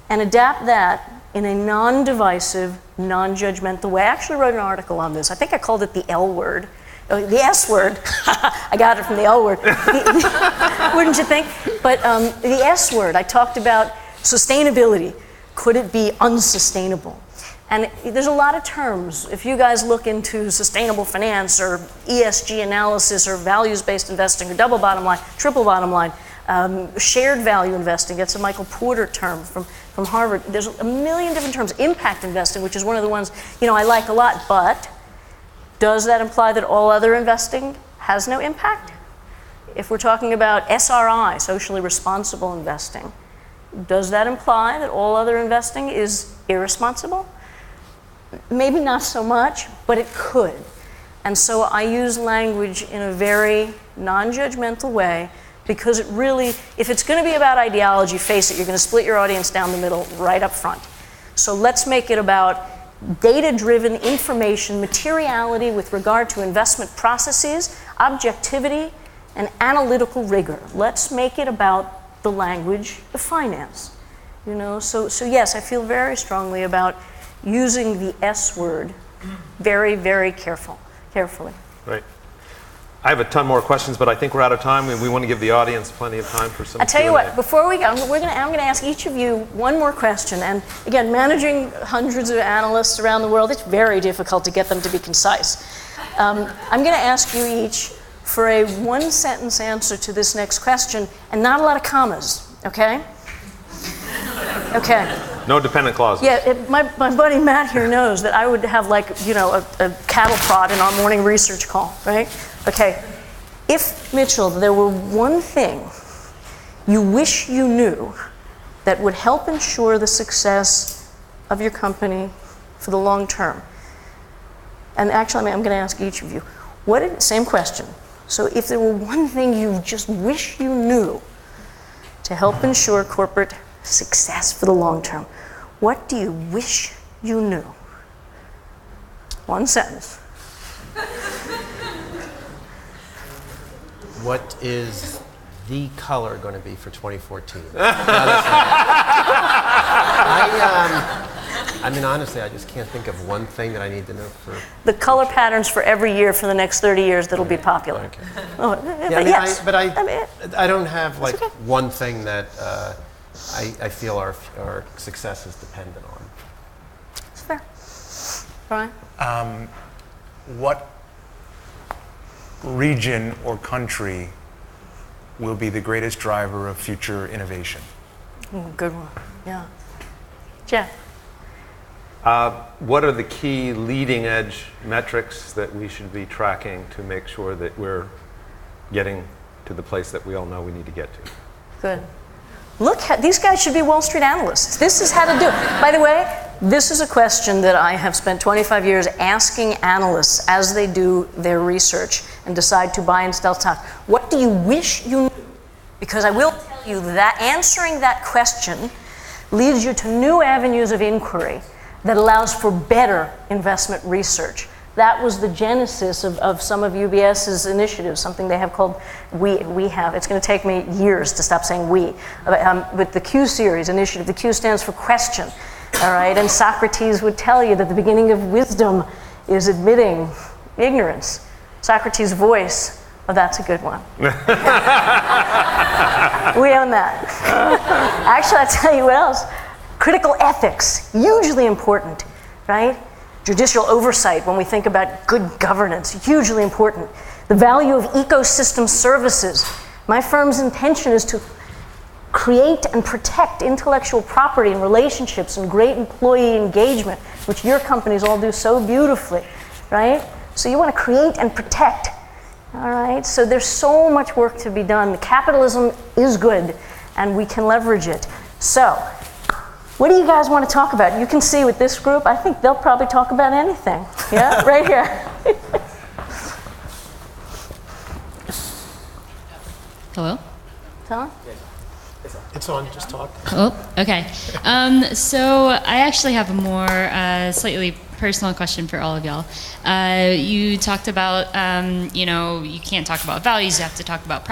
and adapt that in a non-divisive, non-judgmental way. I actually wrote an article on this. I think I called it the L word. The S word. I got it from the L word. Wouldn't you think? But the S word, I talked about sustainability. Could it be unsustainable? And there's a lot of terms. If you guys look into sustainable finance or ESG analysis or values-based investing or double bottom line, triple bottom line, shared value investing, it's a Michael Porter term from Harvard. There's a million different terms. Impact investing, which is one of the ones I like a lot, but does that imply that all other investing has no impact? If we're talking about SRI, socially responsible investing, does that imply that all other investing is irresponsible? Maybe not so much, but it could. And so I use language in a very non-judgmental way because it really, if it's going to be about ideology, face it, you're going to split your audience down the middle right up front. So let's make it about data-driven information, materiality with regard to investment processes, objectivity, and analytical rigor. Let's make it about the language of finance. So yes, I feel very strongly about using the S word very, very carefully. Right. I have a ton more questions, but I think we're out of time, and we want to give the audience plenty of time for some I tell you Q&A. what, before we go, I'm going to ask each of you one more question. And again, managing hundreds of analysts around the world, it's very difficult to get them to be concise. I'm going to ask you each for a one-sentence answer to this next question, and not a lot of commas, okay? Okay. No dependent clauses. Yeah, my buddy Matt here knows that I would have a cattle prod in our morning research call, right? Okay, if, Mitchell, there were one thing you wish you knew that would help ensure the success of your company for the long term, and actually I'm going to ask each of you, same question. So if there were one thing you just wish you knew to help ensure corporate success for the long term, what do you wish you knew? One sentence. What is the color going to be for 2014? I mean, honestly, I just can't think of one thing that I need to know for... The color patterns for every year for the next 30 years that'll be popular. Okay. Oh, Yeah, but I don't have okay. one thing that I feel our success is dependent on. It's fair. Brian? What region or country will be the greatest driver of future innovation? Good one. Yeah. Jeff? What are the key leading edge metrics that we should be tracking to make sure that we're getting to the place that we all know we need to get to? Good. These guys should be Wall Street analysts. This is how to do it. By the way, this is a question that I have spent 25 years asking analysts as they do their research and decide to buy and sell stock. What do you wish you knew? Because I will tell you that answering that question leads you to new avenues of inquiry that allows for better investment research. That was the genesis of some of UBS's initiatives, something they have called We Have. It's going to take me years to stop saying we. With the Q series initiative, the Q stands for question. All right, and Socrates would tell you that the beginning of wisdom is admitting ignorance. Socrates' voice, oh, that's a good one. We own that. Actually, I'll tell you what else. Critical ethics, hugely important, right? Judicial oversight, when we think about good governance, hugely important. The value of ecosystem services. My firm's intention is to create and protect intellectual property and relationships and great employee engagement, which your companies all do so beautifully, right? So you want to create and protect. All right, so there's so much work to be done. Capitalism is good, and we can leverage it. So, what do you guys want to talk about? You can see with this group, I think they'll probably talk about anything. Yeah, right here. Hello? Tom? It's on, just talk. Oh, okay. So I actually have a more slightly personal question for all of y'all. You talked about, you can't talk about values, you have to talk about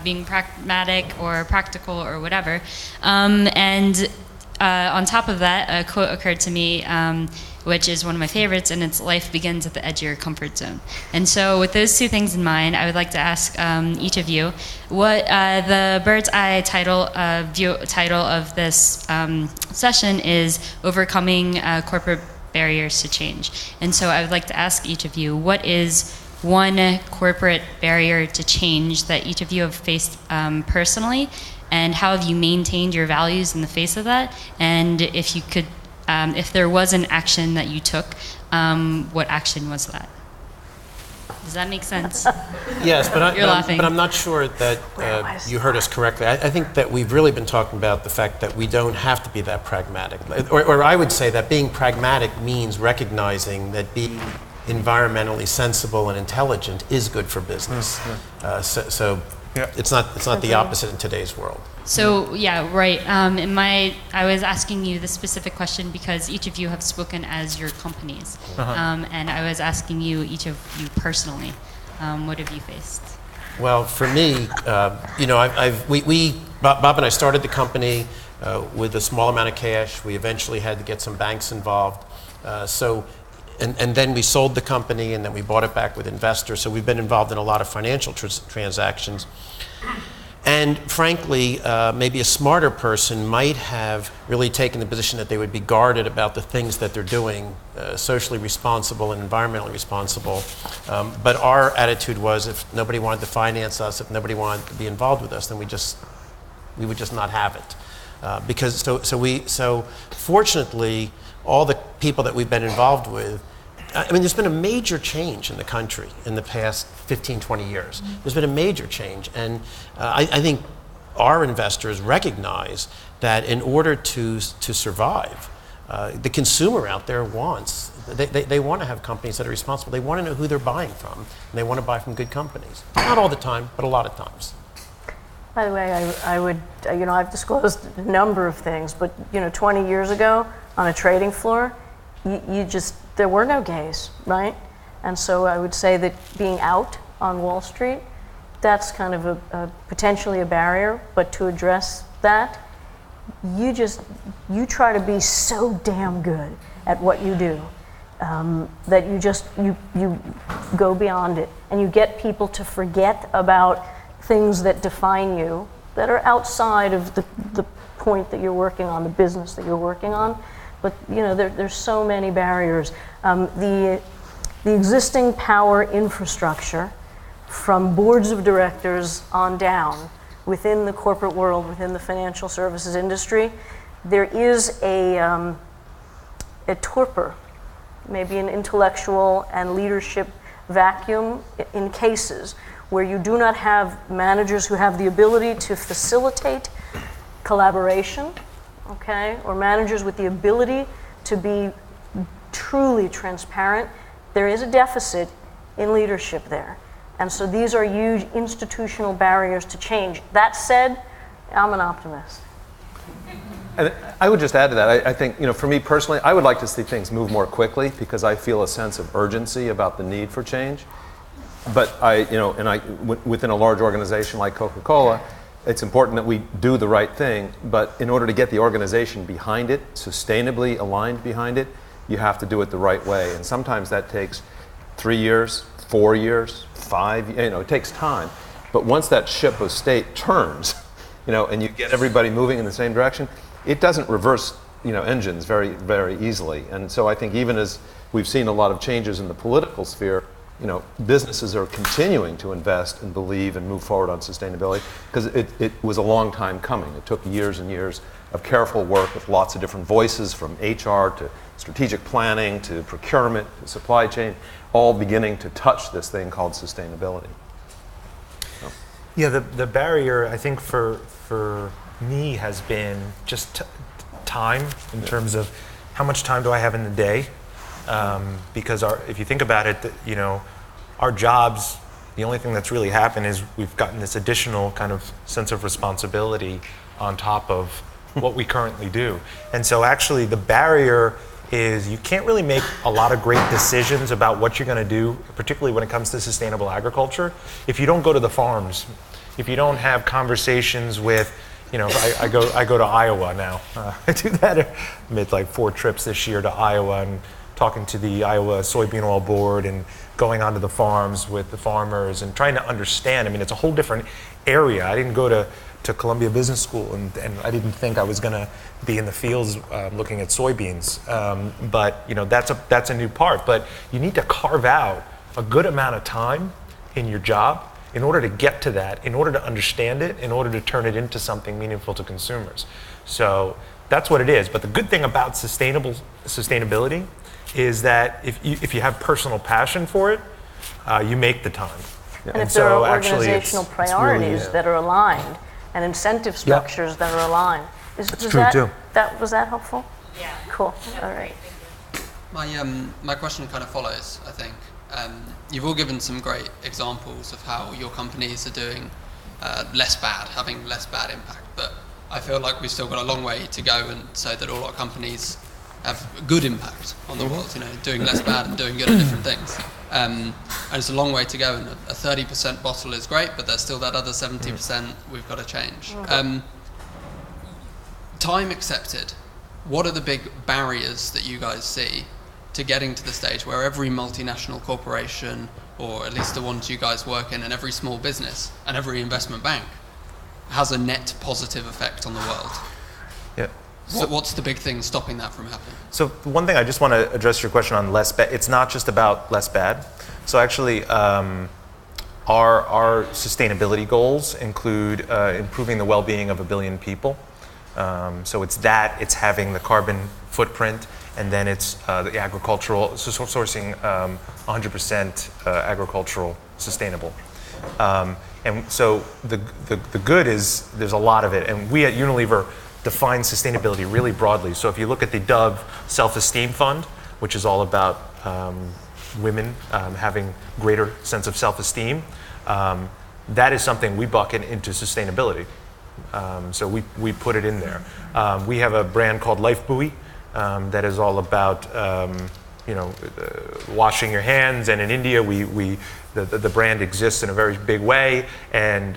being pragmatic or practical or whatever. And on top of that, a quote occurred to me, which is one of my favorites, and it's life begins at the edge of your comfort zone. And so with those two things in mind, I would like to ask each of you what the bird's eye title of this session is overcoming corporate barriers to change. And so I would like to ask each of you, what is one corporate barrier to change that each of you have faced personally, and how have you maintained your values in the face of that? And if you could, if there was an action that you took, what action was that? Does that make sense? Yes, You're laughing. but I'm not sure that you heard us correctly. I think that we've really been talking about the fact that we don't have to be that pragmatic. Or I would say that being pragmatic means recognizing that being environmentally sensible and intelligent is good for business. So it's not the opposite in today's world. So yeah, right. I was asking you this specific question because each of you have spoken as your companies, and I was asking you, each of you personally, what have you faced? Well, for me, Bob and I started the company with a small amount of cash. We eventually had to get some banks involved. And then we sold the company, and then we bought it back with investors. So we've been involved in a lot of financial transactions. And frankly, maybe a smarter person might have really taken the position that they would be guarded about the things that they're doing, socially responsible and environmentally responsible. But our attitude was, if nobody wanted to finance us, if nobody wanted to be involved with us, then we would just not have it. So fortunately, all the people that we've been involved with, I mean, there's been a major change in the country in the past 15, 20 years. There's been a major change, and I think our investors recognize that in order to survive, the consumer out there they want to have companies that are responsible. They want to know who they're buying from, and they want to buy from good companies. Not all the time, but a lot of times. By the way, I would, I've disclosed a number of things, but 20 years ago on a trading floor, there were no gays, right? And so I would say that being out on Wall Street, that's kind of a potentially a barrier, but to address that, you try to be so damn good at what you do that you go beyond it, and you get people to forget about things that define you that are outside of the point that you're working on, the business that you're working on. But there's so many barriers. The existing power infrastructure, from boards of directors on down, within the corporate world, within the financial services industry, there is a torpor, maybe an intellectual and leadership vacuum in cases where you do not have managers who have the ability to facilitate collaboration, okay, or managers with the ability to be truly transparent. There is a deficit in leadership there. And so these are huge institutional barriers to change. That said, I'm an optimist. And I would just add to that, I think, for me personally, I would like to see things move more quickly because I feel a sense of urgency about the need for change. But within a large organization like Coca-Cola, it's important that we do the right thing, but in order to get the organization behind it, sustainably aligned behind it, you have to do it the right way. And sometimes that takes 3 years, 4 years, 5, it takes time. But once that ship of state turns, and you get everybody moving in the same direction, it doesn't reverse, engines very, very easily. And so I think even as we've seen a lot of changes in the political sphere, businesses are continuing to invest and believe and move forward on sustainability because it was a long time coming. It took years and years of careful work with lots of different voices, from HR to strategic planning to procurement to supply chain, all beginning to touch this thing called sustainability. Yeah, the barrier, I think, for me has been just time in terms of how much time do I have in the day. Because if you think about it, our jobs, the only thing that's really happened is we've gotten this additional kind of sense of responsibility on top of what we currently do. And so actually the barrier is you can't really make a lot of great decisions about what you're going to do, particularly when it comes to sustainable agriculture, if you don't go to the farms, if you don't have conversations with, I go to Iowa now. I do that. I made like 4 trips this year to Iowa and talking to the Iowa Soybean Oil Board and going onto the farms with the farmers and trying to understand. I mean, it's a whole different area. I didn't go to Columbia Business School and I didn't think I was going to be in the fields looking at soybeans. But that's a new part. But you need to carve out a good amount of time in your job in order to get to that, in order to understand it, in order to turn it into something meaningful to consumers. So that's what it is. But the good thing about sustainability is that if you have personal passion for it, you make the time. And if there are organizational priorities that are aligned and incentive structures that are aligned. That's true too. Was that helpful? Yeah. Cool. All right. My question kind of follows, I think. You've all given some great examples of how your companies are doing less bad, having less bad impact, but I feel like we've still got a long way to go, and so that all our companies have good impact on the world, doing less bad and doing good at different things. And it's a long way to go, and a 30% bottle is great, but there's still that other 70% we've got to change. Time accepted, what are the big barriers that you guys see to getting to the stage where every multinational corporation, or at least the ones you guys work in, and every small business and every investment bank has a net positive effect on the world? Yeah. So what's the big thing stopping that from happening? So one thing I just want to address your question on less bad. It's not just about less bad. So actually, our sustainability goals include improving the well-being of 1 billion people. So it's having the carbon footprint, and then it's the agricultural, sourcing 100% agricultural sustainable. And so the good is there's a lot of it, and we at Unilever define sustainability really broadly. So if you look at the Dove Self-Esteem Fund, which is all about women having greater sense of self-esteem, that is something we bucket into sustainability. So we put it in there. We have a brand called Life Buoy that is all about washing your hands, and in India the brand exists in a very big way, and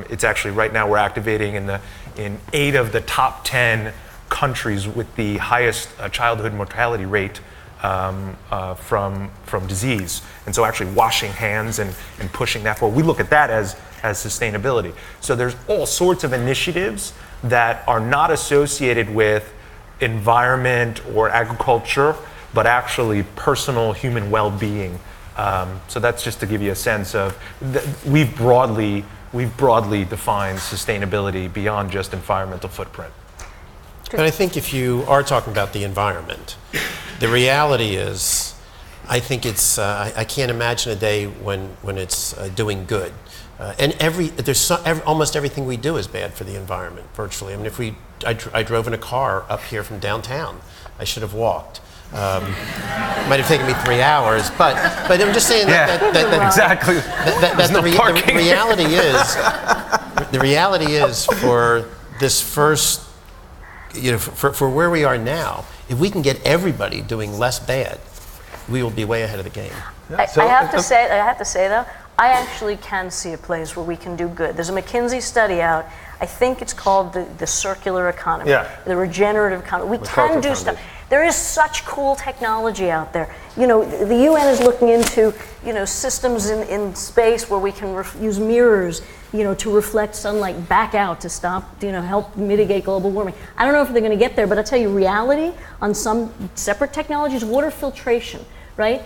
it's actually right now we're activating in 8 of the top 10 countries with the highest childhood mortality rate from disease. And so actually washing hands and pushing that forward, we look at that as sustainability. So there's all sorts of initiatives that are not associated with environment or agriculture, but actually personal human well-being. So that's just to give you a sense of we've broadly defined sustainability beyond just environmental footprint. And I think if you are talking about the environment, the reality is, I think it's, I can't imagine a day when it's doing good. And almost everything we do is bad for the environment, virtually. I mean, I drove in a car up here from downtown. I should have walked. Might have taken me 3 hours, but I'm just saying that exactly. The reality is for this first, for where we are now, if we can get everybody doing less bad, we will be way ahead of the game. I have to say though, I actually can see a place where we can do good. There's a McKinsey study out. I think it's called the circular economy, the regenerative economy. We can do stuff. There is such cool technology out there. The UN is looking into, systems in space where we can use mirrors, to reflect sunlight back out to stop, help mitigate global warming. I don't know if they're going to get there, but I tell you, reality on some separate technologies, water filtration, right?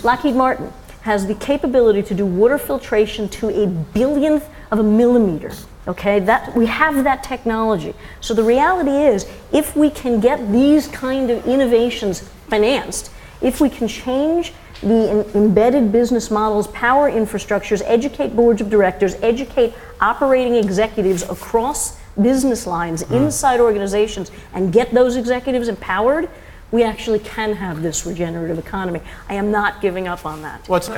Lockheed Martin has the capability to do water filtration to a billionth of a millimeter. Okay, that we have that technology. So the reality is, if we can get these kind of innovations financed, if we can change the embedded business models, power infrastructures, educate boards of directors, educate operating executives across business lines, inside organizations, and get those executives empowered, we actually can have this regenerative economy. I am not giving up on that. Well, it's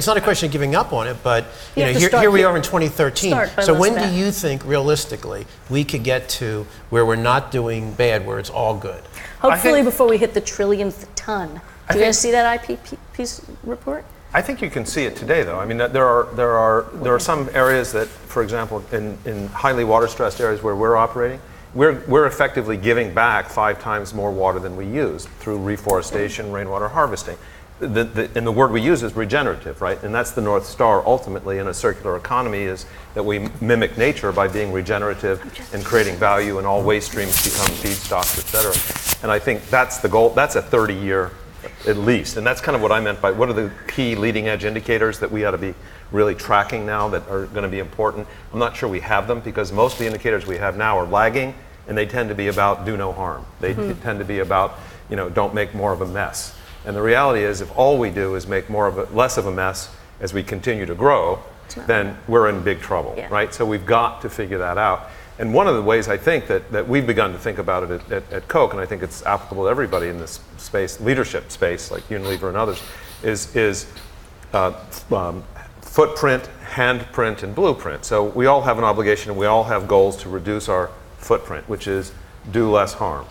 not a question of giving up on it, but here we are in 2013. So when do you think, realistically, we could get to where we're not doing bad, where it's all good? Hopefully before we hit the trillionth ton. Do you guys see that IPCC report? I think you can see it today, though. I mean, there are some areas that, for example, in highly water-stressed areas where we're operating, we're effectively giving back 5 times more water than we use through reforestation, rainwater harvesting. And the word we use is regenerative, right? And that's the North Star ultimately in a circular economy, is that we mimic nature by being regenerative and creating value, and all waste streams become feedstocks, et cetera. And I think that's the goal. That's a 30-year at least. And that's kind of what I meant by what are the key leading edge indicators that we ought to be really tracking now that are going to be important. I'm not sure we have them, because most of the indicators we have now are lagging, and they tend to be about do no harm. They tend to be about, don't make more of a mess. And the reality is, if all we do is make less of a mess as we continue to grow, then we're in big trouble, right? So we've got to figure that out. And one of the ways I think that we've begun to think about it at Coke, and I think it's applicable to everybody in this space, leadership space, like Unilever and others, is footprint, handprint, and blueprint. So we all have an obligation, and we all have goals to reduce our footprint, which is do less harm.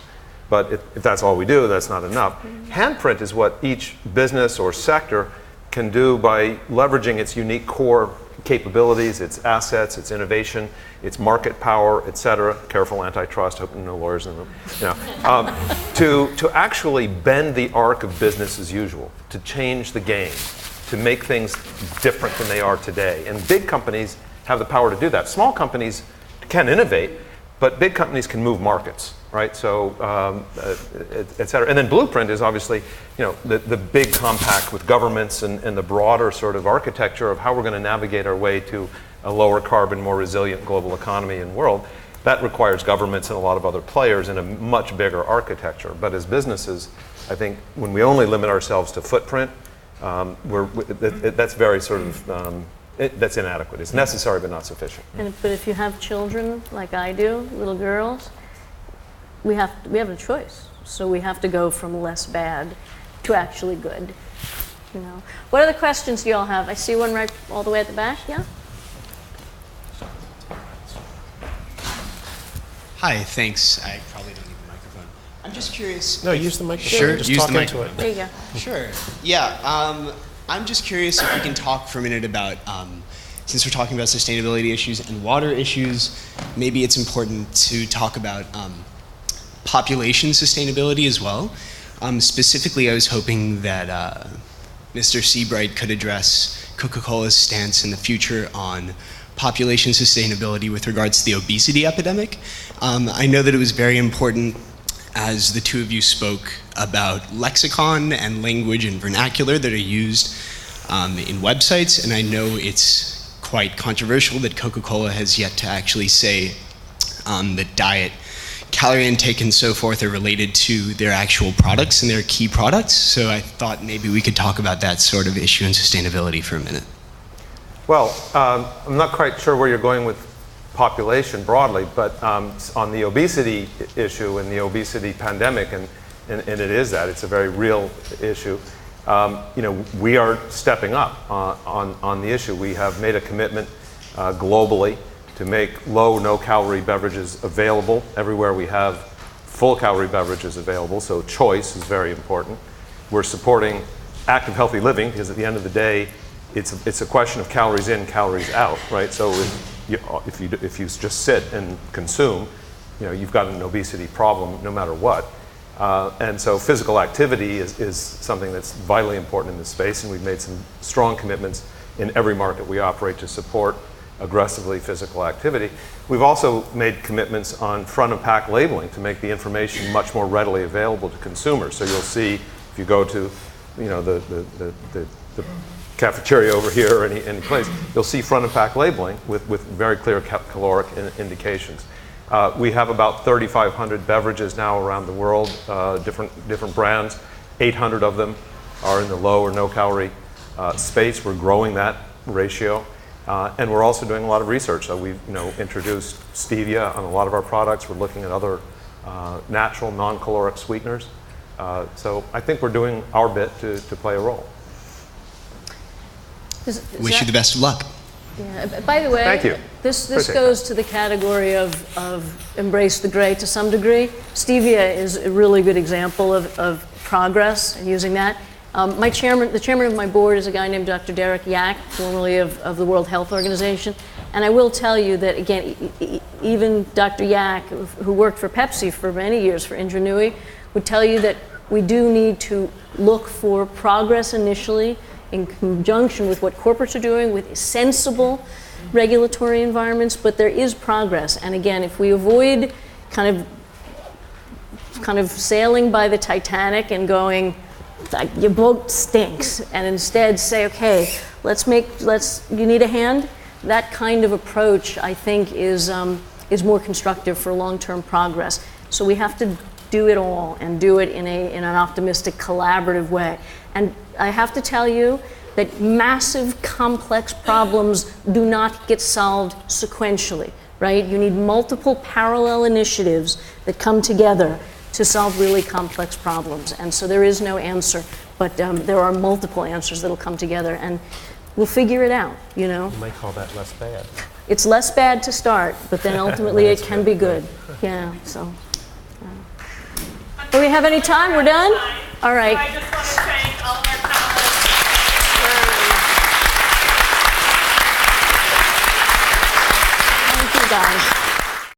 But if that's all we do, that's not enough. Handprint is what each business or sector can do by leveraging its unique core capabilities, its assets, its innovation, its market power, et cetera. Careful antitrust, hope no lawyers in the room. To actually bend the arc of business as usual, to change the game, to make things different than they are today. And big companies have the power to do that. Small companies can innovate, but big companies can move markets, right? So, et cetera. And then blueprint is obviously, the big compact with governments and the broader sort of architecture of how we're going to navigate our way to a lower carbon, more resilient global economy and world. That requires governments and a lot of other players in a much bigger architecture. But as businesses, I think when we only limit ourselves to footprint, that's very sort of, that's inadequate. It's necessary but not sufficient. But if you have children like I do, little girls, we have a choice. So we have to go from less bad to actually good. What other questions do you all have? I see one right all the way at the back. Yeah. Hi. Thanks. I probably don't need the microphone. I'm just curious. No, use the microphone. Sure. Just use talk the into microphone. There you go. Sure. Yeah. I'm just curious if we can talk for a minute about, since we're talking about sustainability issues and water issues, maybe it's important to talk about population sustainability as well. Specifically, I was hoping that Mr. Seabright could address Coca-Cola's stance in the future on population sustainability with regards to the obesity epidemic. I know that it was very important, as the two of you spoke, about lexicon and language and vernacular that are used in websites, and I know it's quite controversial that Coca-Cola has yet to actually say that diet, calorie intake, and so forth are related to their actual products and their key products. So I thought maybe we could talk about that sort of issue in sustainability for a minute. Well, I'm not quite sure where you're going with population broadly, but on the obesity issue and the obesity pandemic, and it is that, it's a very real issue. We are stepping up on the issue. We have made a commitment globally to make low, no-calorie beverages available everywhere we have full-calorie beverages available, so choice is very important. We're supporting active, healthy living, because at the end of the day, it's a question of calories in, calories out, right? So if you just sit and consume, you've got an obesity problem no matter what. And so physical activity is something that's vitally important in this space, and we've made some strong commitments in every market we operate to support aggressively physical activity. We've also made commitments on front of pack labeling to make the information much more readily available to consumers. So you'll see, if you go to the cafeteria over here or any place, you'll see front and pack labeling with very clear caloric indications. We have about 3,500 beverages now around the world, different brands. 800 of them are in the low or no calorie space. We're growing that ratio. And we're also doing a lot of research. So we've introduced stevia on a lot of our products. We're looking at other natural, non-caloric sweeteners. So I think we're doing our bit to play a role. Wish you the best of luck. Yeah. By the way, Thank you. This Appreciate goes to the category of embrace the gray to some degree. Stevia is a really good example of progress in using that. The chairman of my board is a guy named Dr. Derek Yak, formerly of the World Health Organization. And I will tell you that, again, even Dr. Yak, who worked for Pepsi for many years for Ingenuity, would tell you that we do need to look for progress initially in conjunction with what corporates are doing, with sensible regulatory environments, but there is progress. And again, if we avoid kind of sailing by the Titanic and going, like, your boat stinks, and instead say, okay, you need a hand, that kind of approach, I think, is more constructive for long-term progress. So we have to do it all and do it in an optimistic, collaborative way. And I have to tell you that massive, complex problems do not get solved sequentially, right? You need multiple parallel initiatives that come together to solve really complex problems. And so there is no answer, but there are multiple answers that'll come together, and we'll figure it out, You might call that less bad. It's less bad to start, but then ultimately it can be good. Yeah, so. Do we have any time? We're done? All right. I just want to thank all of our panelists. Thank you, guys.